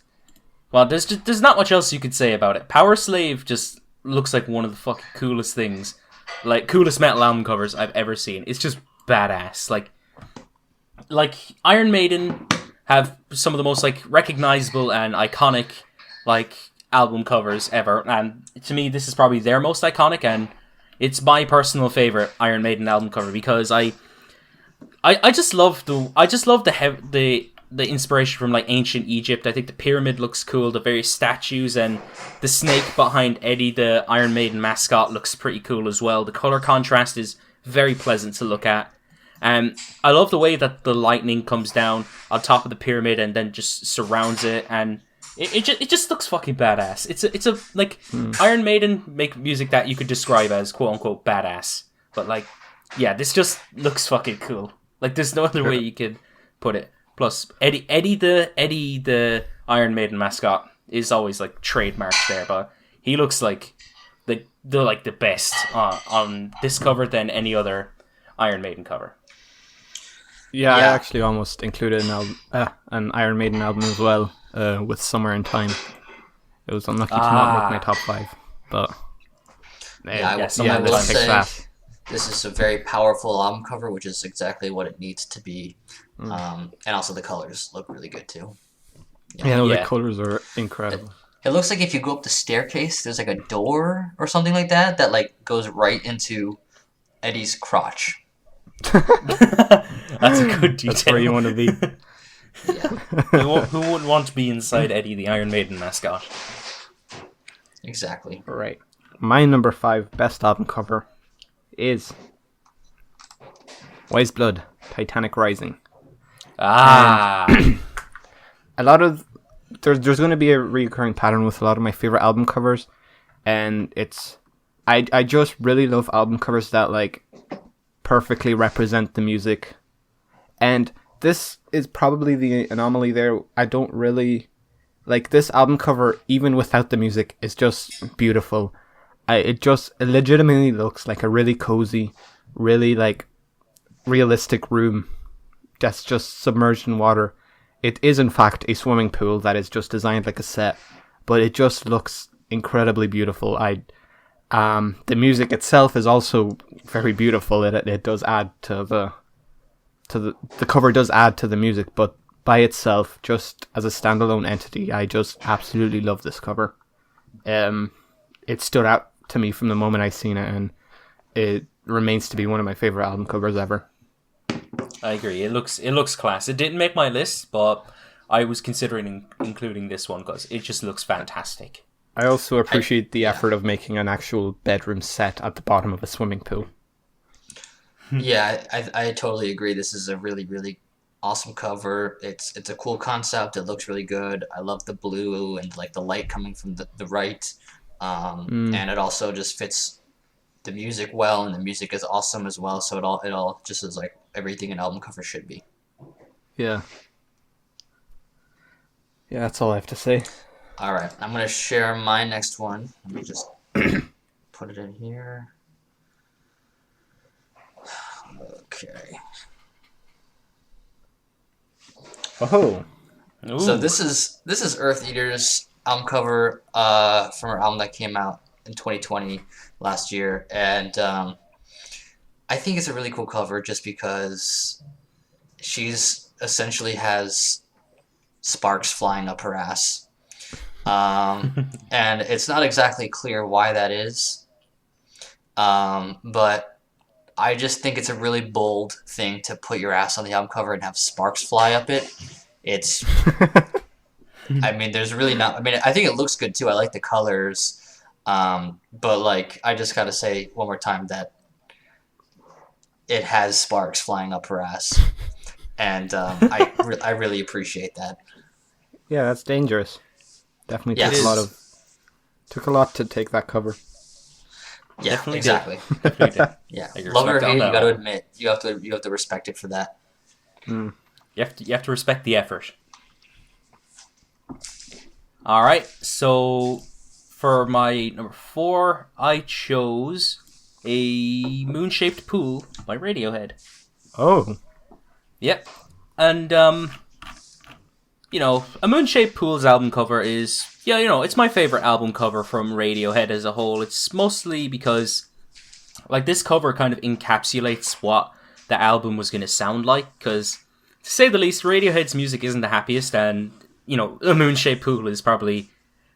not much else you could say about it. Power Slave just looks like one of the fucking coolest things, like coolest metal album covers I've ever seen. It's just badass. Like Iron Maiden have some of the most like recognizable and iconic like album covers ever, and to me this is probably their most iconic, and it's my personal favorite Iron Maiden album cover because I just love the inspiration from like ancient Egypt. I think the pyramid looks cool, the various statues, and the snake behind Eddie, the Iron Maiden mascot, looks pretty cool as well. The color contrast is very pleasant to look at. I love the way that the lightning comes down on top of the pyramid and then just surrounds it, and it just looks fucking badass. It's a Iron Maiden make music that you could describe as quote unquote badass, but like, yeah, this just looks fucking cool. Like, there's no other way you could put it. Plus, Eddie the Iron Maiden mascot is always like trademarked there, but he looks like the best on this cover than any other Iron Maiden cover. Yeah, I actually almost included an Iron Maiden album as well, with Summer in Time. It was unlucky to not make my top 5, but I will say this is a very powerful album cover, which is exactly what it needs to be. And also the colors look really good too. The colors are incredible. It looks like if you go up the staircase, there's like a door or something like that like goes right into Eddie's crotch. That's a good detail. That's where you want to be. Yeah, Who wouldn't want to be inside Eddie, the Iron Maiden mascot? exactly. Right. My number 5 best album cover is Wise Blood, Titanic Rising. Ah. A lot of there's going to be a recurring pattern with a lot of my favorite album covers, and it's I just really love album covers that like perfectly represent the music, and this is probably the anomaly there. I don't really like this album cover even without the music. It's just beautiful. It legitimately looks like a really cozy, really like realistic room that's just submerged in water. It is in fact a swimming pool that is just designed like a set, but it just looks incredibly beautiful. The music itself is also very beautiful. It does add to the cover does add to the music, but by itself, just as a standalone entity, I just absolutely love this cover. It stood out to me from the moment I seen it, and it remains to be one of my favorite album covers ever. I agree. It looks class. It didn't make my list, but I was considering including this one because it just looks fantastic. I also appreciate the effort of making an actual bedroom set at the bottom of a swimming pool. Yeah, I totally agree. This is a really, really awesome cover. It's a cool concept. It looks really good. I love the blue and like the light coming from the right. And it also just fits the music well, and the music is awesome as well. So it all just is like everything an album cover should be. Yeah. Yeah, that's all I have to say. All right, I'm gonna share my next one. Let me just put it in here. Okay. Oh. So this is Earth Eater's album cover from her album that came out in 2020 last year, and I think it's a really cool cover just because she's essentially has sparks flying up her ass, and it's not exactly clear why that is, but I just think it's a really bold thing to put your ass on the album cover and have sparks fly up it. It's, I mean, there's really not, I mean, I think it looks good too. I like the colors. But like, I just gotta say one more time that it has sparks flying up her ass. And I really appreciate that. Yeah, that's dangerous. Definitely Yes. took a lot to take that cover. Yeah, Definitely exactly. Definitely did. Yeah, I love it or respect hate it, that you got to one. admit, you have to respect it for that. You have to respect the effort. All right, so for my number 4, I chose a moon-shaped pool by Radiohead. Oh. Yep, and you know, a moon-shaped pool's album cover is, yeah, you know, it's my favorite album cover from Radiohead as a whole. It's mostly because, like, this cover kind of encapsulates what the album was going to sound like, because, to say the least, Radiohead's music isn't the happiest, and, you know, A Moon-Shaped Pool is probably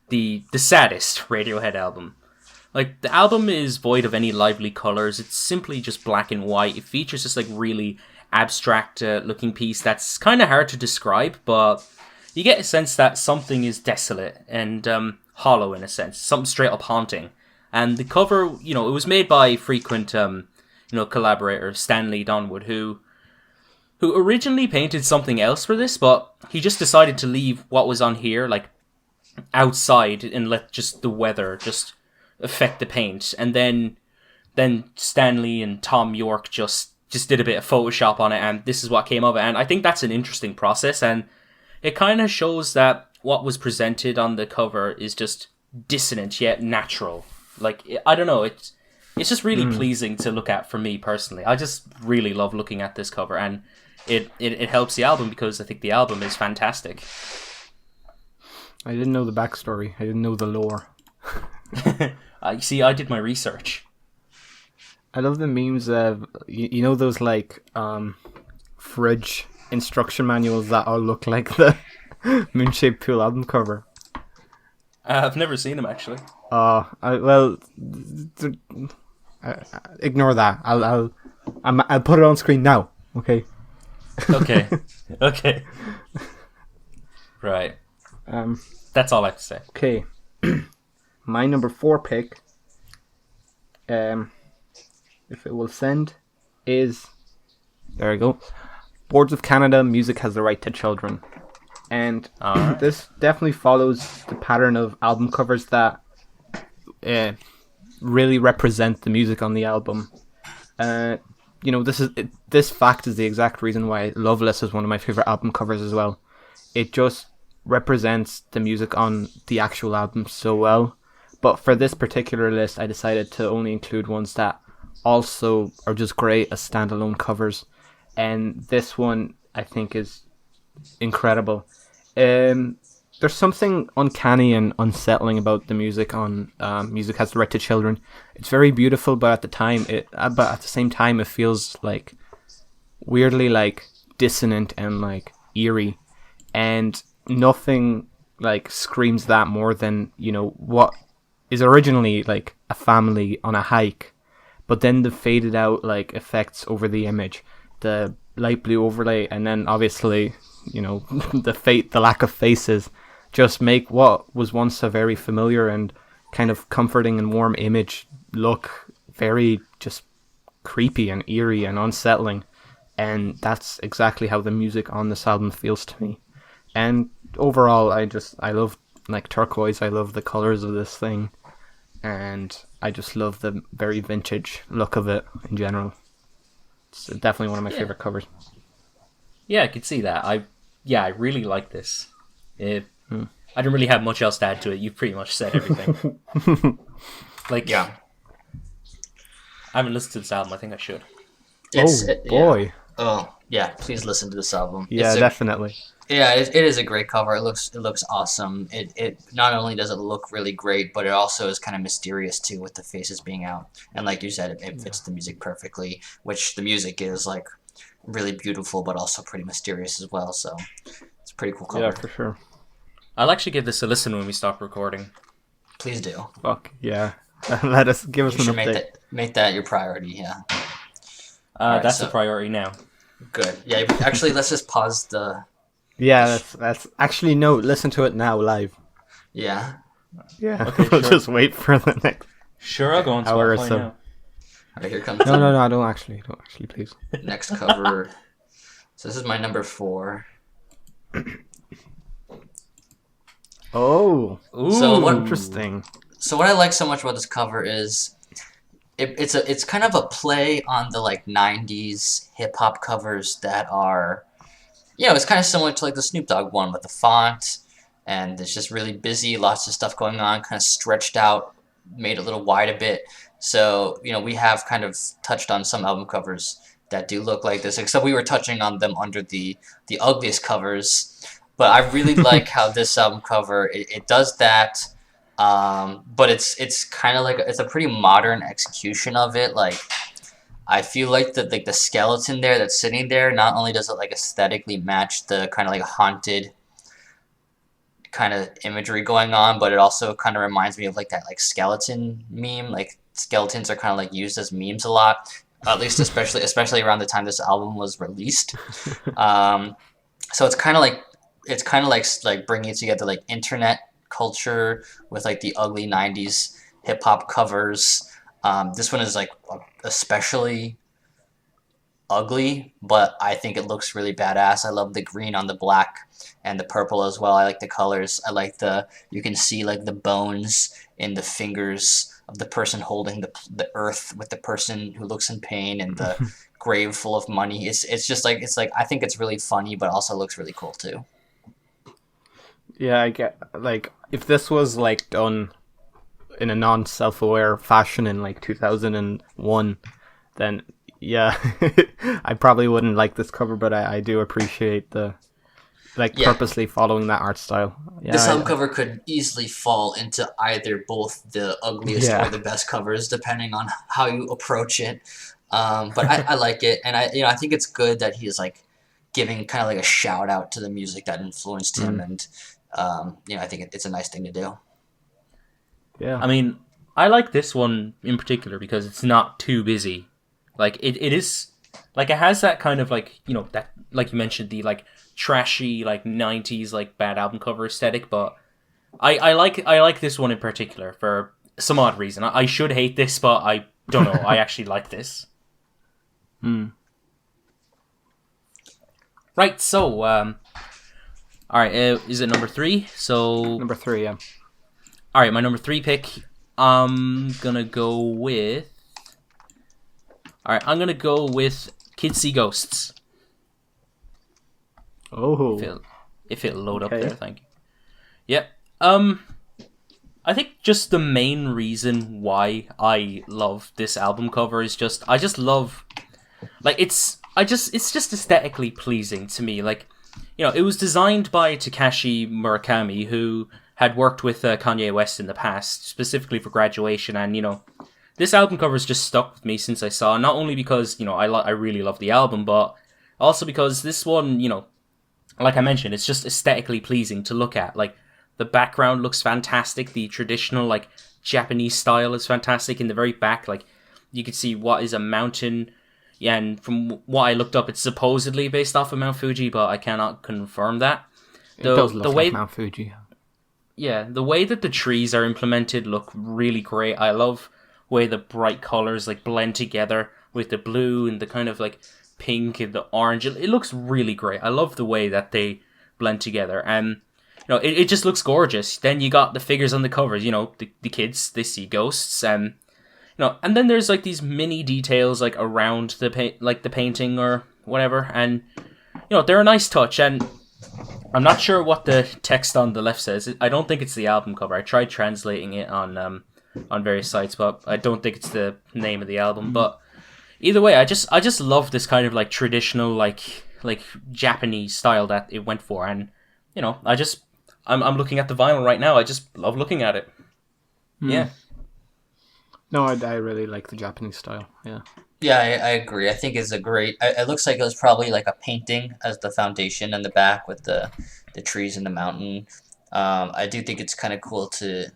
the saddest Radiohead album. Like, the album is void of any lively colours. It's simply just black and white. It features this, like, really abstract looking piece that's kind of hard to describe, but you get a sense that something is desolate and hollow in a sense, something straight up haunting. And the cover, you know, it was made by frequent, collaborator Stanley Donwood, who originally painted something else for this, but he just decided to leave what was on here, like, outside and let just the weather just affect the paint. And then Stanley and Tom York just did a bit of Photoshop on it, and this is what came of it. And I think that's an interesting process, and it kind of shows that what was presented on the cover is just dissonant yet natural. Like, I don't know, it's just really pleasing to look at for me personally. I just really love looking at this cover, and it helps the album because I think the album is fantastic. I didn't know the backstory. I didn't know the lore. I did my research. I love the memes of, you know those like fridge instruction manuals that all look like the Moon-Shaped Pool album cover. I've never seen them, actually. I ignore that. I'll put it on screen now. Okay. Okay. Okay. Right. That's all I have to say. Okay. My number 4 pick, if it will send, is, there we go, Boards of Canada, Music Has the Right to Children. And this definitely follows the pattern of album covers that really represent the music on the album. This fact is the exact reason why Loveless is one of my favorite album covers as well. It just represents the music on the actual album so well. But for this particular list, I decided to only include ones that also are just great as standalone covers. And this one, I think, is incredible. There's something uncanny and unsettling about the music on Music Has the Right to Children. It's very beautiful, but at the same time, it feels like weirdly like dissonant and like eerie. And nothing like screams that more than, what is originally like a family on a hike, but then the faded out like effects over the image, the light blue overlay, and then obviously the lack of faces just make what was once a very familiar and kind of comforting and warm image look very just creepy and eerie and unsettling. And that's exactly how the music on this album feels to me. And overall, I love like turquoise. I love the colors of this thing, and I just love the very vintage look of it in general. It's definitely one of my favorite covers. Yeah, I could see that. I really like this. I don't really have much else to add to it. You've pretty much said everything. I haven't listened to this album. I think I should. Boy. Oh yeah, please listen to this album. Yeah, definitely. Yeah, it is a great cover. It looks awesome. It not only does it look really great, but it also is kind of mysterious too, with the faces being out. And like you said, it fits the music perfectly. Which the music is like really beautiful, but also pretty mysterious as well. So it's a pretty cool cover. Yeah, for sure. I'll actually give this a listen when we stop recording. Please do. Fuck yeah! Give us an update. Make that your priority. Yeah. That's a priority now. Good. Yeah. Actually, let's just pause the. Yeah, that's actually no. Listen to it now live. Yeah. Yeah. Okay, we'll sure. just wait for the next Sure, I'll go on hour or Spotify so. now. All right, here comes. No, don't actually, please. Next cover. So this is my number 4. Oh, so interesting. So what I like so much about this cover is it's kind of a play on the like 90s hip hop covers that are, it's kind of similar to like the Snoop Dogg one, but the font and it's just really busy, lots of stuff going on, kind of stretched out, made a little wide a bit. So, we have kind of touched on some album covers that do look like this, except we were touching on them under the ugliest covers. But I really like how this album cover, it does that, but it's kind of like, it's a pretty modern execution of it. Like, I feel like the skeleton there that's sitting there, not only does it like aesthetically match the kind of like haunted kind of imagery going on, but it also kind of reminds me of like that like skeleton meme. Like skeletons are kind of like used as memes a lot, at least especially around the time this album was released. So it's kind of like bringing together like internet culture with like the ugly 90s hip hop covers. This one is like especially ugly, but I think it looks really badass. I love the green on the black and the purple as well. I like the colors. I like you can see like the bones in the fingers of the person holding the earth with the person who looks in pain, and the grave full of money. It's just like, I think it's really funny, but also looks really cool too. Yeah, I get, like, if this was like done in a non-self-aware fashion in like 2001, then yeah, I probably wouldn't like this cover, but I do appreciate the purposely following that art style. Yeah, this album cover could easily fall into either both the ugliest or the best covers, depending on how you approach it. But I like it, and I think it's good that he's like giving kind of like a shout out to the music that influenced him, and I think it's a nice thing to do. Yeah, I mean, I like this one in particular because it's not too busy. Like it is like it has that kind of like, you know, that like you mentioned, the like trashy like 90s like bad album cover aesthetic, but I like this one in particular for some odd reason. I should hate this, but I don't know. I actually like this. Right, so all right, is it number 3? So Number 3, yeah. All right, my number 3 pick. I'm gonna go with. All right, I'm gonna go with Kids See Ghosts. Oh. If it'll load Okay. up there, thank you. Yep. I think just the main reason why I love this album cover is I just love, like, it's just aesthetically pleasing to me. Like, you know, it was designed by Takashi Murakami, who had worked with Kanye West in the past, specifically for Graduation, and, you know, this album cover has just stuck with me since I saw it, not only because, you know, I really love the album, but also because this one, you know, like I mentioned, it's just aesthetically pleasing to look at. Like, the background looks fantastic, the traditional, like, Japanese style is fantastic. In the very back, like, you can see what is a mountain, yeah, and from what I looked up, it's supposedly based off of Mount Fuji, but I cannot confirm that. It does look like Mount Fuji. Yeah, the way that the trees are implemented look really great. I love the way the bright colors like blend together with the blue and the kind of like pink and the orange. It looks really great. I love the way that they blend together. And you know, it just looks gorgeous. Then you got the figures on the covers, you know, the kids, they see ghosts, and you know, and then there's like these mini details like around the painting or whatever, and you know, they're a nice touch. And I'm not sure what the text on the left says. I don't think it's the album cover. I tried translating it on various sites, but I don't think it's the name of the album. But either way, I just love this kind of like traditional like Japanese style that it went for, and you know, I'm looking at the vinyl right now. I just love looking at it. Yeah. No, I really like the Japanese style. Yeah. Yeah, I agree. I think it's a great. It looks like it was probably like a painting as the foundation in the back with the trees and the mountain. I do think it's kind of cool to.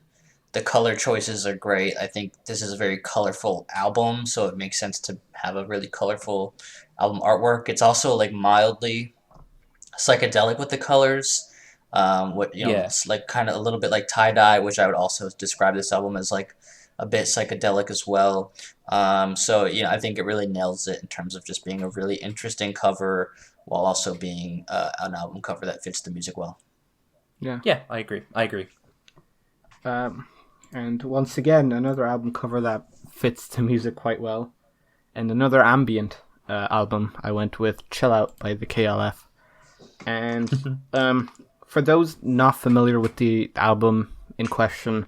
The color choices are great. I think this is a very colorful album, so it makes sense to have a really colorful album artwork. It's also like mildly psychedelic with the colors. It's like kind of a little bit like tie-dye, which I would also describe this album as like a bit psychedelic as well. So, you know, I think it really nails it in terms of just being a really interesting cover while also being an album cover that fits the music well. Yeah. Yeah, I agree. And once again, another album cover that fits the music quite well. And another ambient album, I went with Chill Out by the KLF. And for those not familiar with the album in question,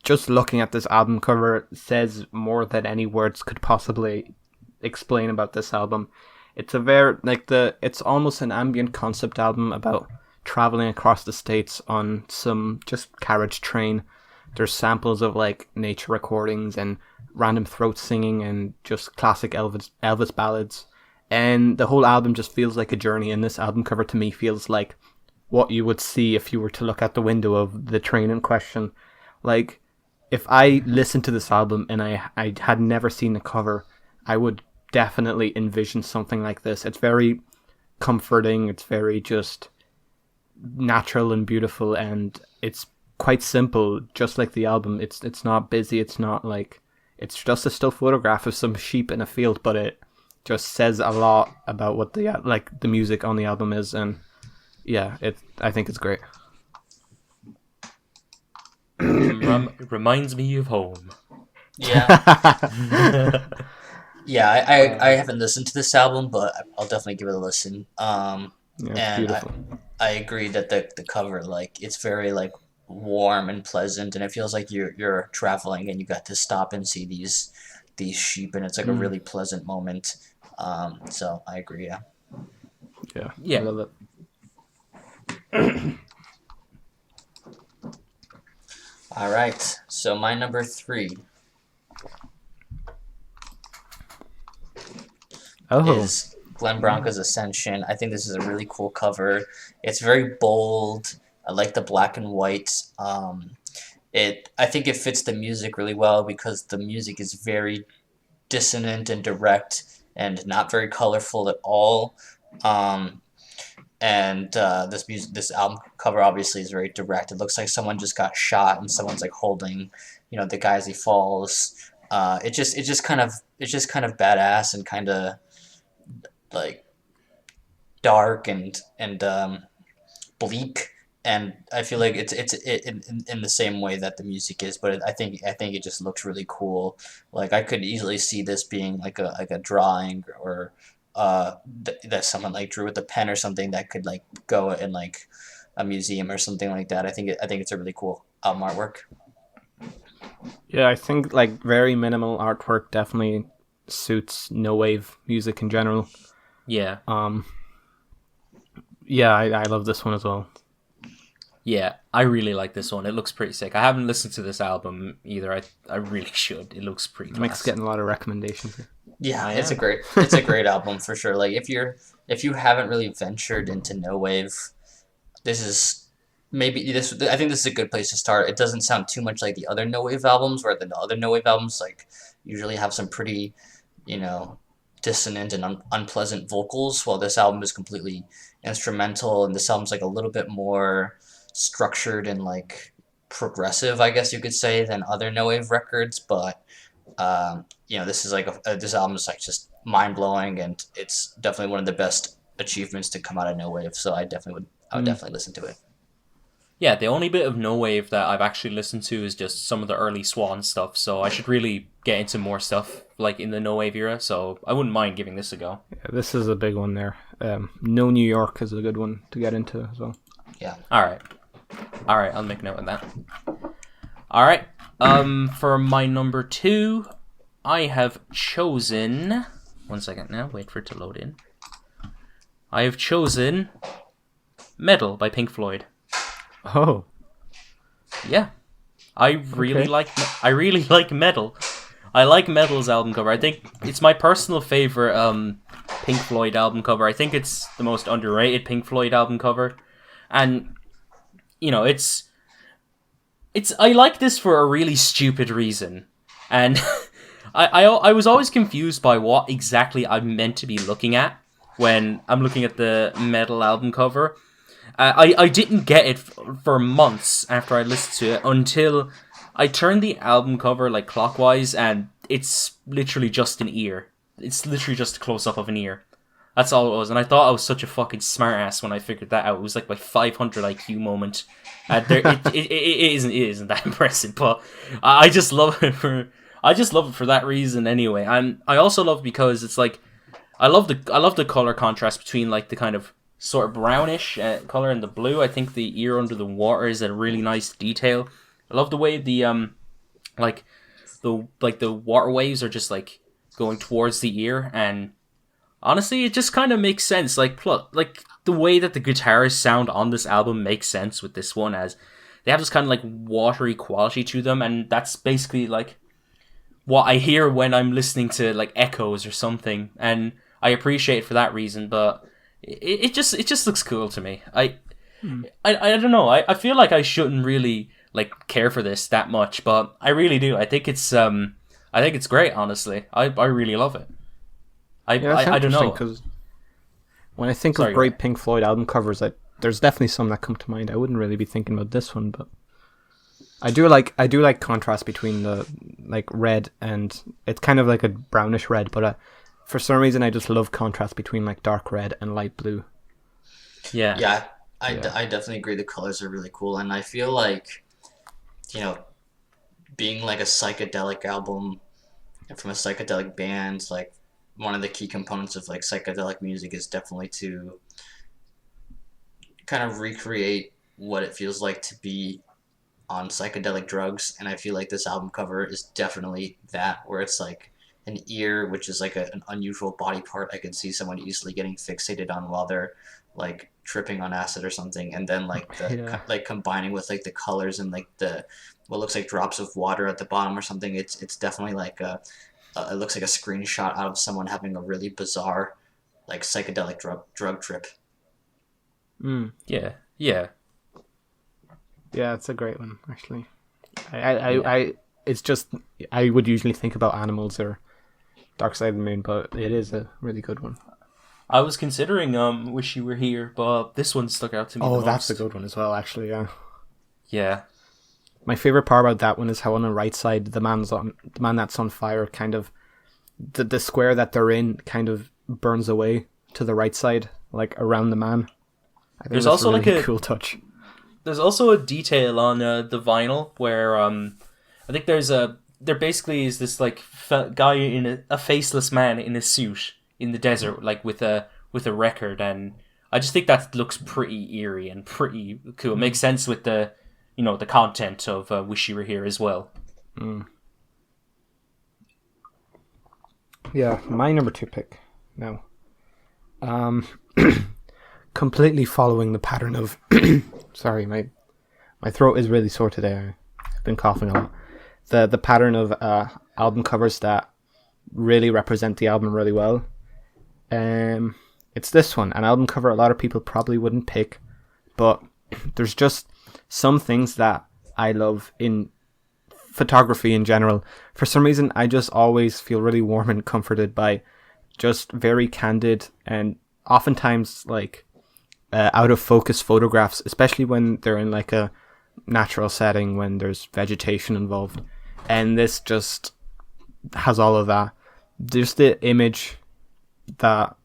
just looking at this album cover says more than any words could possibly explain about this album. It's a very it's almost an ambient concept album about traveling across the States on some just carriage train. There's samples of like nature recordings and random throat singing and just classic Elvis ballads. And the whole album just feels like a journey, and this album cover to me feels like what you would see if you were to look out the window of the train in question. Like, if I listened to this album and I had never seen the cover, I would definitely envision something like this. It's very comforting, it's very just natural and beautiful, and it's quite simple, just like the album. It's not busy, it's not like, it's just a still photograph of some sheep in a field, but it just says a lot about what the music on the album is, and yeah, I think it's great. It reminds me of home. Yeah. Yeah, I haven't listened to this album, but I'll definitely give it a listen. Yeah, And beautiful. I agree that the cover, like, it's very like warm and pleasant, and it feels like you're traveling and you got to stop and see these sheep, and it's like a really pleasant moment. So I agree. Yeah. Yeah. I love it. All right. So my number 3 is Glenn Branca's Ascension. I think this is a really cool cover. It's very bold. I like the black and white. I think it fits the music really well because the music is very dissonant and direct and not very colorful at all. Um, and this album cover obviously is very direct. It looks like someone just got shot and someone's like holding, the guy as he falls. It's just kind of badass and kind of like dark and bleak. And I feel like it's in the same way that the music is, but I think it just looks really cool. Like I could easily see this being like a drawing or that someone like drew with a pen or something that could like go in like a museum or something like that. I think it's a really cool album artwork. Yeah, I think like very minimal artwork definitely suits no wave music in general. Yeah. Yeah, I love this one as well. Yeah, I really like this one. It looks pretty sick. I haven't listened to this album either. I really should. It looks pretty class. Mike's getting a lot of recommendations here. Yeah, it's a great album for sure. Like if you haven't really ventured into no wave, this is maybe this. I think this is a good place to start. It doesn't sound too much like the other no wave albums, where the other no wave albums like usually have some pretty, dissonant and unpleasant vocals. While this album is completely instrumental, and this album's like a little bit more structured and like progressive, I guess you could say, than other no wave records. But this is like this album is like just mind blowing, and it's definitely one of the best achievements to come out of no wave. So I would definitely listen to it. Yeah, the only bit of no wave that I've actually listened to is just some of the early Swan stuff. So I should really get into more stuff like in the no wave era. So I wouldn't mind giving this a go. Yeah, this is a big one there. No New York is a good one to get into as well. Yeah. All right, I'll make note of that. All right. For my number 2, I have chosen. 1 second now. Wait for it to load in. I have chosen Metal by Pink Floyd. Oh. Yeah. I really like Metal. I like Metal's album cover. I think it's my personal favorite Pink Floyd album cover. I think it's the most underrated Pink Floyd album cover. And it's I like this for a really stupid reason. And I was always confused by what exactly I'm meant to be looking at when I'm looking at the Metal album cover. I didn't get it for months after I listened to it until I turned the album cover like clockwise, and it's literally just an ear. It's literally just a close-up of an ear. That's all it was, and I thought I was such a fucking smartass when I figured that out. It was like my 500 IQ moment. It isn't that impressive, but I just love it for that reason anyway. And I also love it because it's like I love the color contrast between like the kind of sort of brownish color and the blue. I think the ear under the water is a really nice detail. I love the way the the water waves are just like going towards the ear, and honestly, it just kind of makes sense. Like the way that the guitars sound on this album makes sense with this one, as they have this kind of like watery quality to them, and that's basically like what I hear when I'm listening to like Echoes or something, and I appreciate it for that reason. But it just looks cool to me. I don't know. I feel like I shouldn't really like care for this that much, but I really do. I think it's great. Honestly, I really love it. I don't know, because when I think of great Pink Floyd album covers, there's definitely some that come to mind. I wouldn't really be thinking about this one, but I do like contrast between the like red and it's kind of like a brownish red, but for some reason I just love contrast between like dark red and light blue. Yeah. I definitely agree. The colors are really cool, and I feel like being like a psychedelic album and from a psychedelic band, like one of the key components of like psychedelic music is definitely to kind of recreate what it feels like to be on psychedelic drugs. And I feel like this album cover is definitely that, where it's like an ear, which is like an unusual body part I could see someone easily getting fixated on while they're like tripping on acid or something, and then like like combining with like the colors and like the what looks like drops of water at the bottom or something. It's definitely like it looks like a screenshot out of someone having a really bizarre like psychedelic drug trip. Yeah, it's a great one actually. I it's just I would usually think about Animals or Dark Side of the Moon, but it is a really good one. I was considering Wish You Were Here, but this one stuck out to me. Oh, that's a good one as well, actually. Yeah. Yeah. My favorite part about that one is how on the right side, the man that's on fire, kind of the square that they're in, kind of burns away to the right side, like around the man. I think There's also really like a cool touch. There's also a detail on the vinyl where I think there basically is this like guy in a faceless man in a suit in the desert, like with a record, and I just think that looks pretty eerie and pretty cool. It makes sense with the the content of Wish You Were Here as well. Yeah, my number 2 pick now. Completely following the pattern of sorry, my throat is really sore today. I've been coughing a lot. The pattern of album covers that really represent the album really well. It's this one, an album cover a lot of people probably wouldn't pick, but there's just some things that I love in photography in general. For some reason, I just always feel really warm and comforted by just very candid and oftentimes like out of focus photographs, especially when they're in like a natural setting when there's vegetation involved. And this just has all of that. Just the image that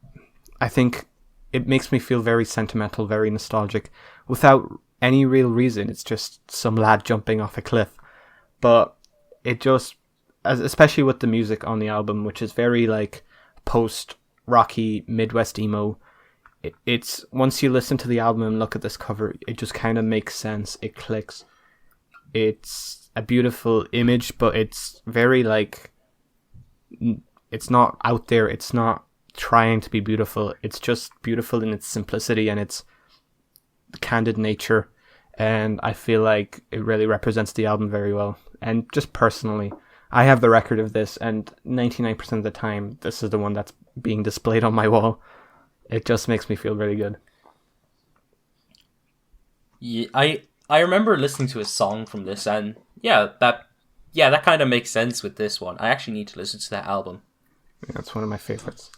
I think it makes me feel very sentimental, very nostalgic without any real reason. It's just some lad jumping off a cliff. But it just, especially with the music on the album, which is very like post-rocky Midwest emo, it's once you listen to the album and look at this cover, it just kind of makes sense. It clicks. It's a beautiful image, but it's very like, it's not out there. It's not trying to be beautiful. It's just beautiful in its simplicity and its candid nature. And I feel like it really represents the album very well. And just personally, I have the record of this, and 99% of the time, this is the one that's being displayed on my wall. It just makes me feel really good. Yeah, I remember listening to a song from this, and that kind of makes sense with this one. I actually need to listen to that album. Yeah, it's one of my favorites.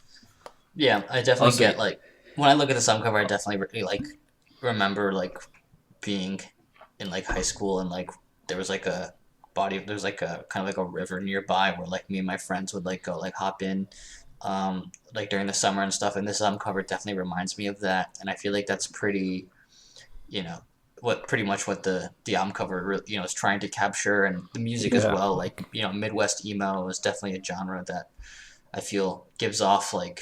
Yeah, I definitely get like when I look at the song cover, I definitely really, like remember like being in like high school and like there was like a kind of like a river nearby where like me and my friends would like go like hop in like during the summer and stuff, and this album cover definitely reminds me of that, and I feel like that's pretty pretty much what the album cover is trying to capture, and the music as well. Like Midwest emo is definitely a genre that I feel gives off like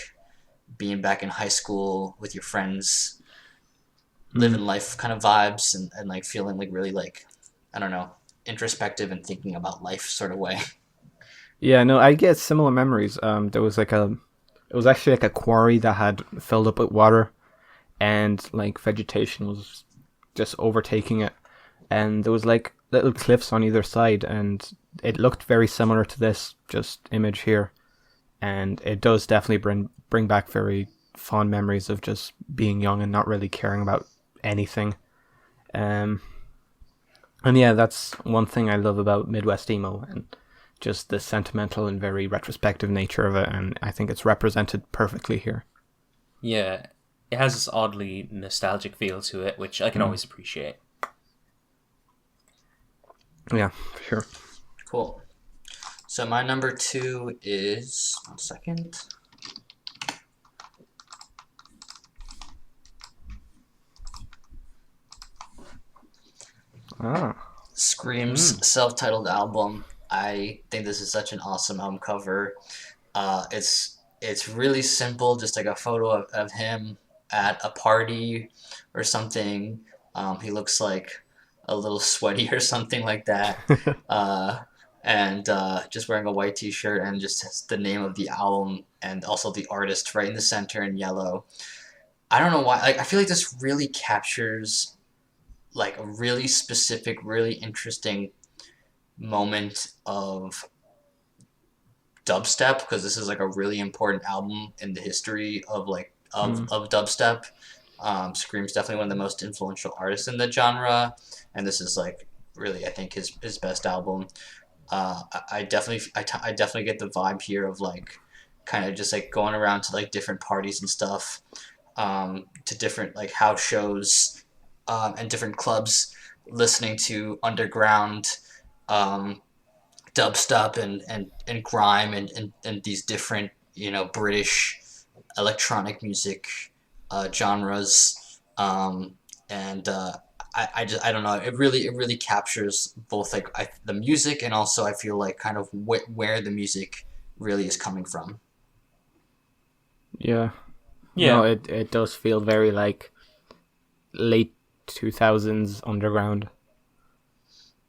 being back in high school with your friends, living life kind of vibes, and like feeling like really like, I don't know, introspective and thinking about life sort of way. Yeah, no, I get similar memories. There was it was actually like a quarry that had filled up with water, and like vegetation was just overtaking it, and there was like little cliffs on either side, and it looked very similar to this just image here, and it does definitely bring back very fond memories of just being young and not really caring about anything. And yeah, that's one thing I love about Midwest emo, and just the sentimental and very retrospective nature of it, and I think it's represented perfectly here. Yeah, it has this oddly nostalgic feel to it, which I can always appreciate. Yeah, for sure. Cool. So my number 2 is, one second. Scream's self-titled album. I think this is such an awesome album cover. It's really simple, just like a photo of him at a party or something. He looks like a little sweaty or something like that. And just wearing a white t-shirt, and just the name of the album and also the artist right in the center in yellow. I don't know why. Like, I feel like this really captures like a really specific, really interesting moment of dubstep, because this is like a really important album in the history of like of dubstep. Scream's definitely one of the most influential artists in the genre, and this is like really, I think his best album. I definitely get the vibe here of like kind of just like going around to like different parties and stuff, to different like house shows, and different clubs, listening to underground, um, dubstep and grime and these different, British electronic music genres, and I don't know, it really captures both like the music, and also I feel like kind of where the music really is coming from. Yeah. Yeah. No, it does feel very like late 2000s underground.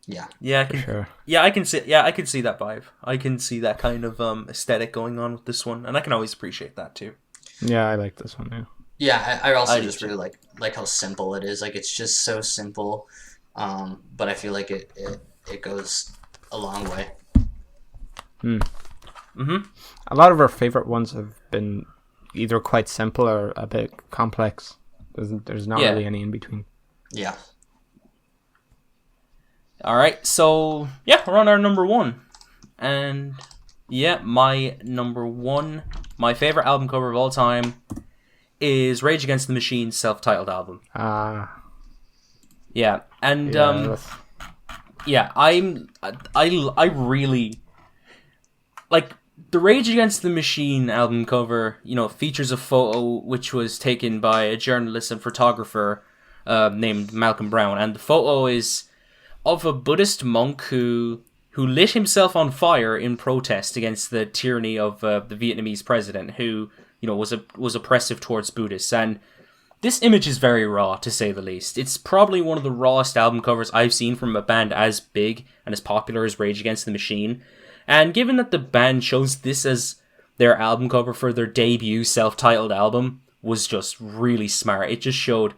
Yeah. Yeah, I For can. sure. Yeah, I can see. Yeah, I can see that vibe. I can see that kind of aesthetic going on with this one, and I can always appreciate that too. Yeah, I like this one now. Yeah, I also I do just too. really like how simple it is. Like it's just so simple, but I feel like it goes a long way. Mm-hmm. A lot of our favorite ones have been either quite simple or a bit complex. There's not Yeah. really any in between. Yeah. All right, so yeah, we're on our number one, and yeah, my number one, my favorite album cover of all time, is Rage Against the Machine's self-titled album. Yeah, and that's- yeah, I really like the Rage Against the Machine album cover. Features a photo which was taken by a journalist and photographer named Malcolm Brown, and the photo is of a Buddhist monk who lit himself on fire in protest against the tyranny of the Vietnamese president, who was oppressive towards Buddhists. And this image is very raw, to say the least. It's probably one of the rawest album covers I've seen from a band as big and as popular as Rage Against the Machine. And given that the band chose this as their album cover for their debut self-titled album, was just really smart. It just showed,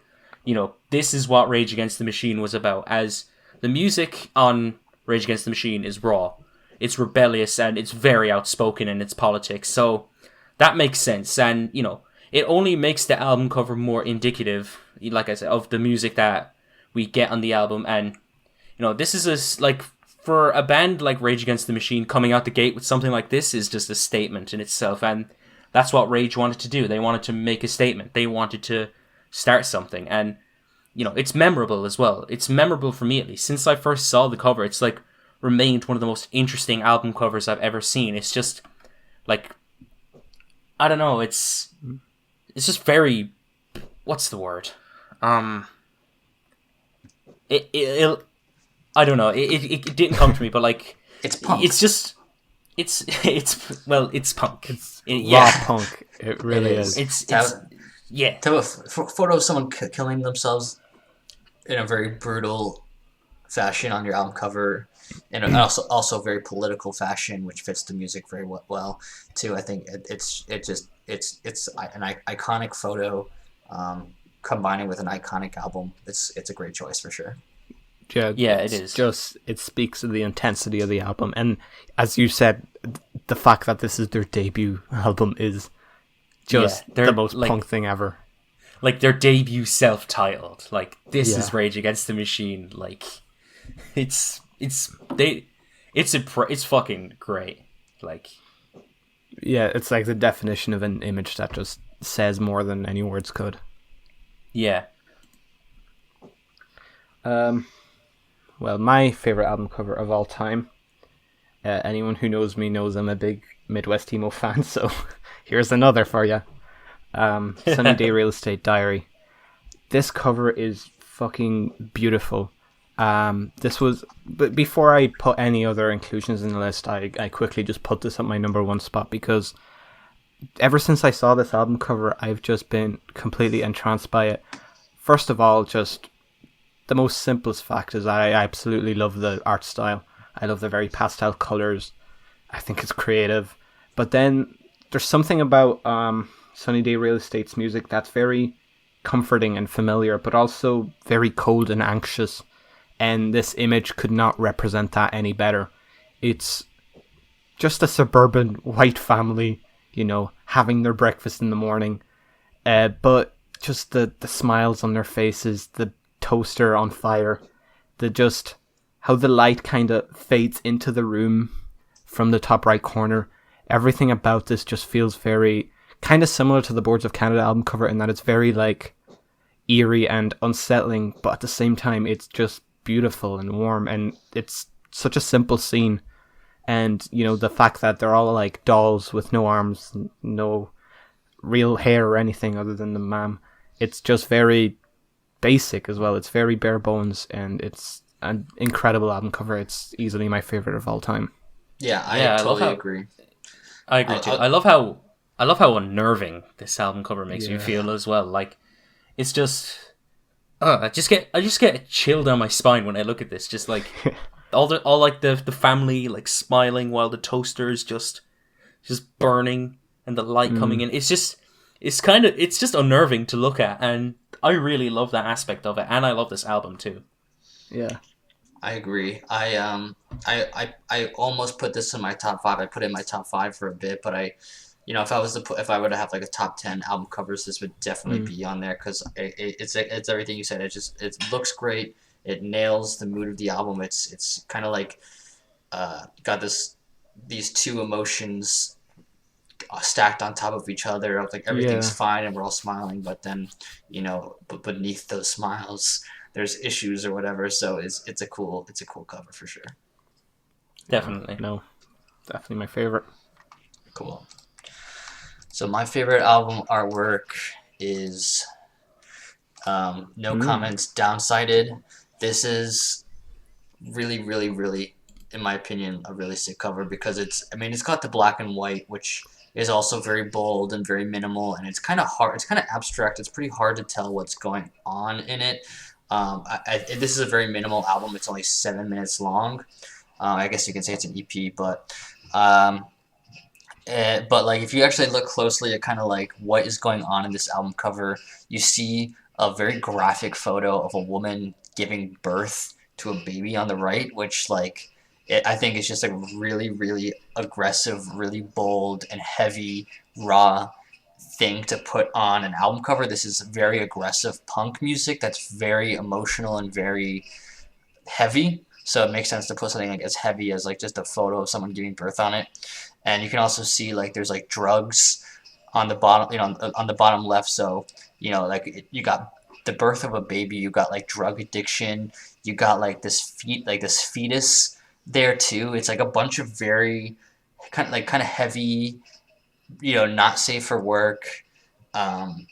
this is what Rage Against the Machine was about, as the music on Rage Against the Machine is raw. It's rebellious and it's very outspoken in its politics. So that makes sense. And, it only makes the album cover more indicative, like I said, of the music that we get on the album. And, this is for a band like Rage Against the Machine, coming out the gate with something like this is just a statement in itself. And that's what Rage wanted to do. They wanted to make a statement. They wanted to start something. And it's memorable as well. It's memorable for me, at least. Since I first saw the cover, it's remained one of the most interesting album covers I've ever seen. It's just I don't know. It's just very, what's the word? It I don't know. It didn't come to me, but It's punk. it's just it's punk. It's Yeah. raw punk. It really It is. is. It's yeah. To have a photo of someone killing themselves in a very brutal fashion on your album cover, and also very political fashion, which fits the music very well too. I think it's an iconic photo, combining with an iconic album. It's a great choice for sure. Yeah, it is. It speaks of the intensity of the album, and as you said, the fact that this is their debut album is just they're the most punk thing ever. Their debut self-titled. This Yeah. is Rage Against the Machine. It's fucking great. Yeah, it's like the definition of an image that just says more than any words could. Yeah. Well, my favorite album cover of all time. Anyone who knows me knows I'm a big Midwest emo fan, so here's another for you. Sunny Day Real Estate Diary. This cover is fucking beautiful. But before I put any other inclusions in the list, I quickly just put this at my number one spot, because ever since I saw this album cover, I've just been completely entranced by it. First of all, just the most simplest fact is I absolutely love the art style. I love the very pastel colors. I think it's creative. But then there's something about Sunny Day Real Estate's music that's very comforting and familiar, but also very cold and anxious. And this image could not represent that any better. It's just a suburban white family, having their breakfast in the morning. But just the smiles on their faces, the toaster on fire, the just how the light kind of fades into the room from the top right corner. Everything about this just feels very kind of similar to the Boards of Canada album cover in that it's very like eerie and unsettling, but at the same time it's just beautiful and warm, and it's such a simple scene. And you know, the fact that they're all like dolls with no arms, no real hair or anything other than the mom, it's just very basic as well. It's very bare bones, and it's an incredible album cover. It's easily my favorite of all time. Yeah, I totally agree. I agree too. I love how unnerving this album cover makes me feel as well. Like, it's just, I just get a chill down my spine when I look at this. Just like all the family like smiling while the toaster is just burning and the light coming in. It's just unnerving to look at, and I really love that aspect of it, and I love this album too. Yeah. I agree. I almost put this in my top 5. I put it in my top 5 for a bit, but if I were to have like a top 10 album covers, this would definitely be on there, because it's everything you said. It looks great. It nails the mood of the album. It's kind of like got these two emotions stacked on top of each other, of like everything's fine and we're all smiling, but then but beneath those smiles there's issues or whatever. So it's a cool cover for sure. Definitely. No, definitely my favorite. Cool. So my favorite album artwork is No Comments, Downsided. This is really, really, really, in my opinion, a really sick cover, because it's got the black and white, which is also very bold and very minimal, and it's kind of hard. It's kind of abstract. It's pretty hard to tell what's going on in it. This is a very minimal album. It's only 7 minutes long. I guess you can say it's an EP, but like if you actually look closely at kind of like what is going on in this album cover, you see a very graphic photo of a woman giving birth to a baby on the right, which I think is just a really, really aggressive, really bold and heavy, raw thing to put on an album cover. This is very aggressive punk music that's very emotional and very heavy, so it makes sense to put something like as heavy as like just a photo of someone giving birth on it. And you can also see like there's like drugs on the bottom, on the bottom left. So like you got the birth of a baby, you got like drug addiction, you got like this fetus there too. It's like a bunch of very kind of heavy, not safe for work, and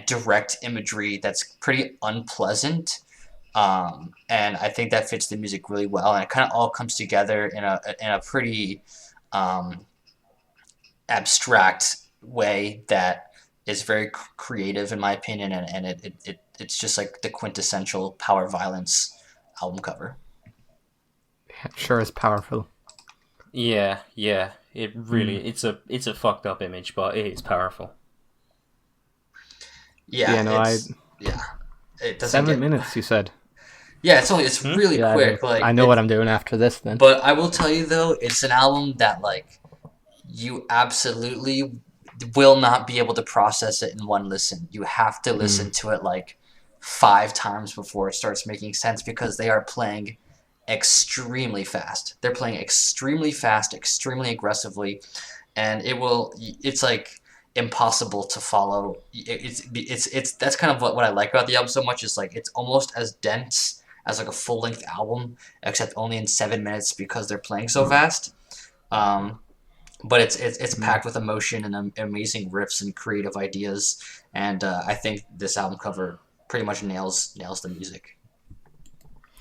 direct imagery that's pretty unpleasant. And I think that fits the music really well, and it kind of all comes together in a pretty abstract way that is very creative in my opinion, and it's just like the quintessential power violence album cover. It sure is powerful. Yeah. It really it's a fucked up image, but it is powerful. Yeah. It doesn't 7 minutes, you said. Yeah, it's really quick. I know what I'm doing after this then. But I will tell you though, it's an album that like you absolutely will not be able to process it in one listen. You have to listen to it like 5 times before it starts making sense, because they are playing extremely fast. They're playing extremely fast, extremely aggressively, and it's like impossible to follow. It's that's kind of what I like about the album so much, is like it's almost as dense as like a full-length album, except only in 7 minutes, because they're playing so fast. But it's packed with emotion and amazing riffs and creative ideas, and I think this album cover pretty much nails the music.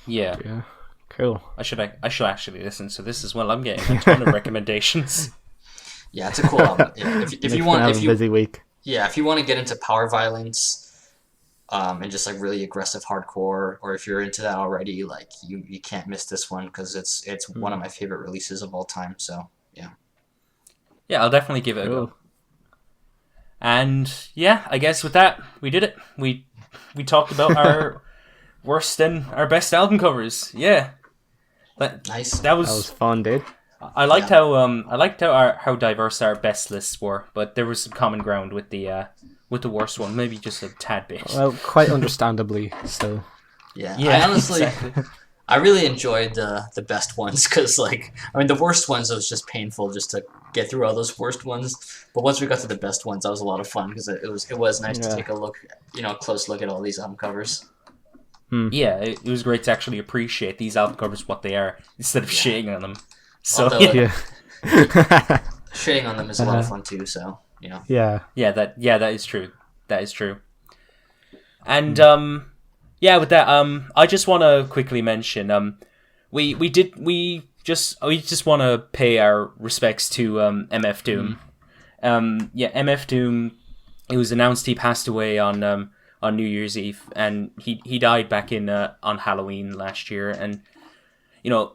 Yeah. Cool. I should actually listen to this as well. I'm getting a ton of recommendations. Yeah, it's a cool album. If you want, busy week. Yeah, if you want to get into power violence, and just like really aggressive hardcore, or if you're into that already, like you can't miss this one, because it's one of my favorite releases of all time. So yeah. Yeah, I'll definitely give it a go. And yeah, I guess with that we did it. We talked about our worst and our best album covers. Yeah. Nice. That was fun, dude. I liked how diverse our best lists were, but there was some common ground with the worst one, maybe just a tad bit. Well, quite understandably so. Yeah. I honestly, exactly. I really enjoyed the best ones because, like, I mean, the worst ones it was just painful just to get through all those worst ones. But once we got to the best ones, that was a lot of fun because it was nice to take a look, a close look at all these album covers. Yeah, it was great to actually appreciate these album covers what they are instead of shitting on them. So Although, shitting on them is a lot of fun too. So Yeah. that is true. That is true. And with that, I just want to quickly mention we just want to pay our respects to MF Doom. MF Doom. It was announced he passed away on New Year's Eve, and he died back in on Halloween last year. And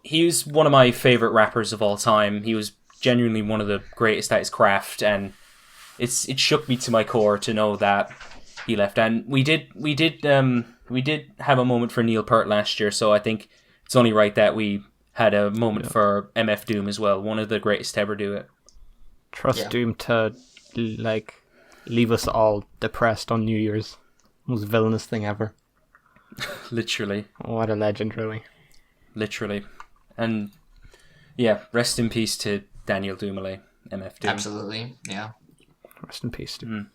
he was one of my favorite rappers of all time. He was genuinely one of the greatest at his craft, and it shook me to my core to know that he left. And we did have a moment for Neil Peart last year, so I think it's only right that we had a moment for MF Doom as well, one of the greatest to ever do it. Trust Doom to leave us all depressed on New Year's. Most villainous thing ever. Literally. What a legend, really. Literally. And rest in peace to Daniel Dumoulin, MF Doom. Absolutely, yeah. Rest in peace, dude.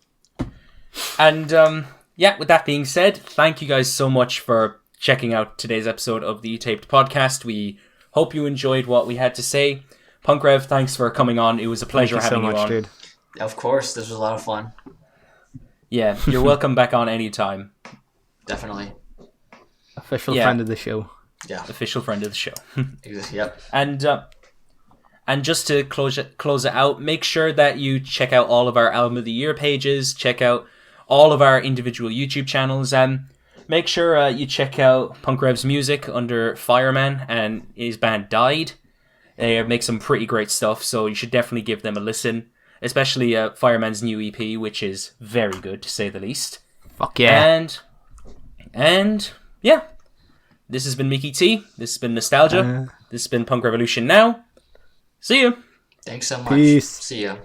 And with that being said, thank you guys so much for checking out today's episode of the Taped podcast. We hope you enjoyed what we had to say. Punk Rev, thanks for coming on. It was a pleasure having you on. Dude. Of course, this was a lot of fun. Yeah, you're welcome back on anytime. Definitely. Official friend of the show. Yeah. Official friend of the show. Yep. And just to close it out, make sure that you check out all of our Album of the Year pages, check out all of our individual YouTube channels, and make sure you check out Punk Rev's music under Fireman and his band Died. They make some pretty great stuff, so you should definitely give them a listen, especially Fireman's new EP, which is very good to say the least. Fuck yeah. And this has been MickyT. This has been Nostalgia. This has been Punk Revolution Now. See you. Thanks so much. Peace. See ya.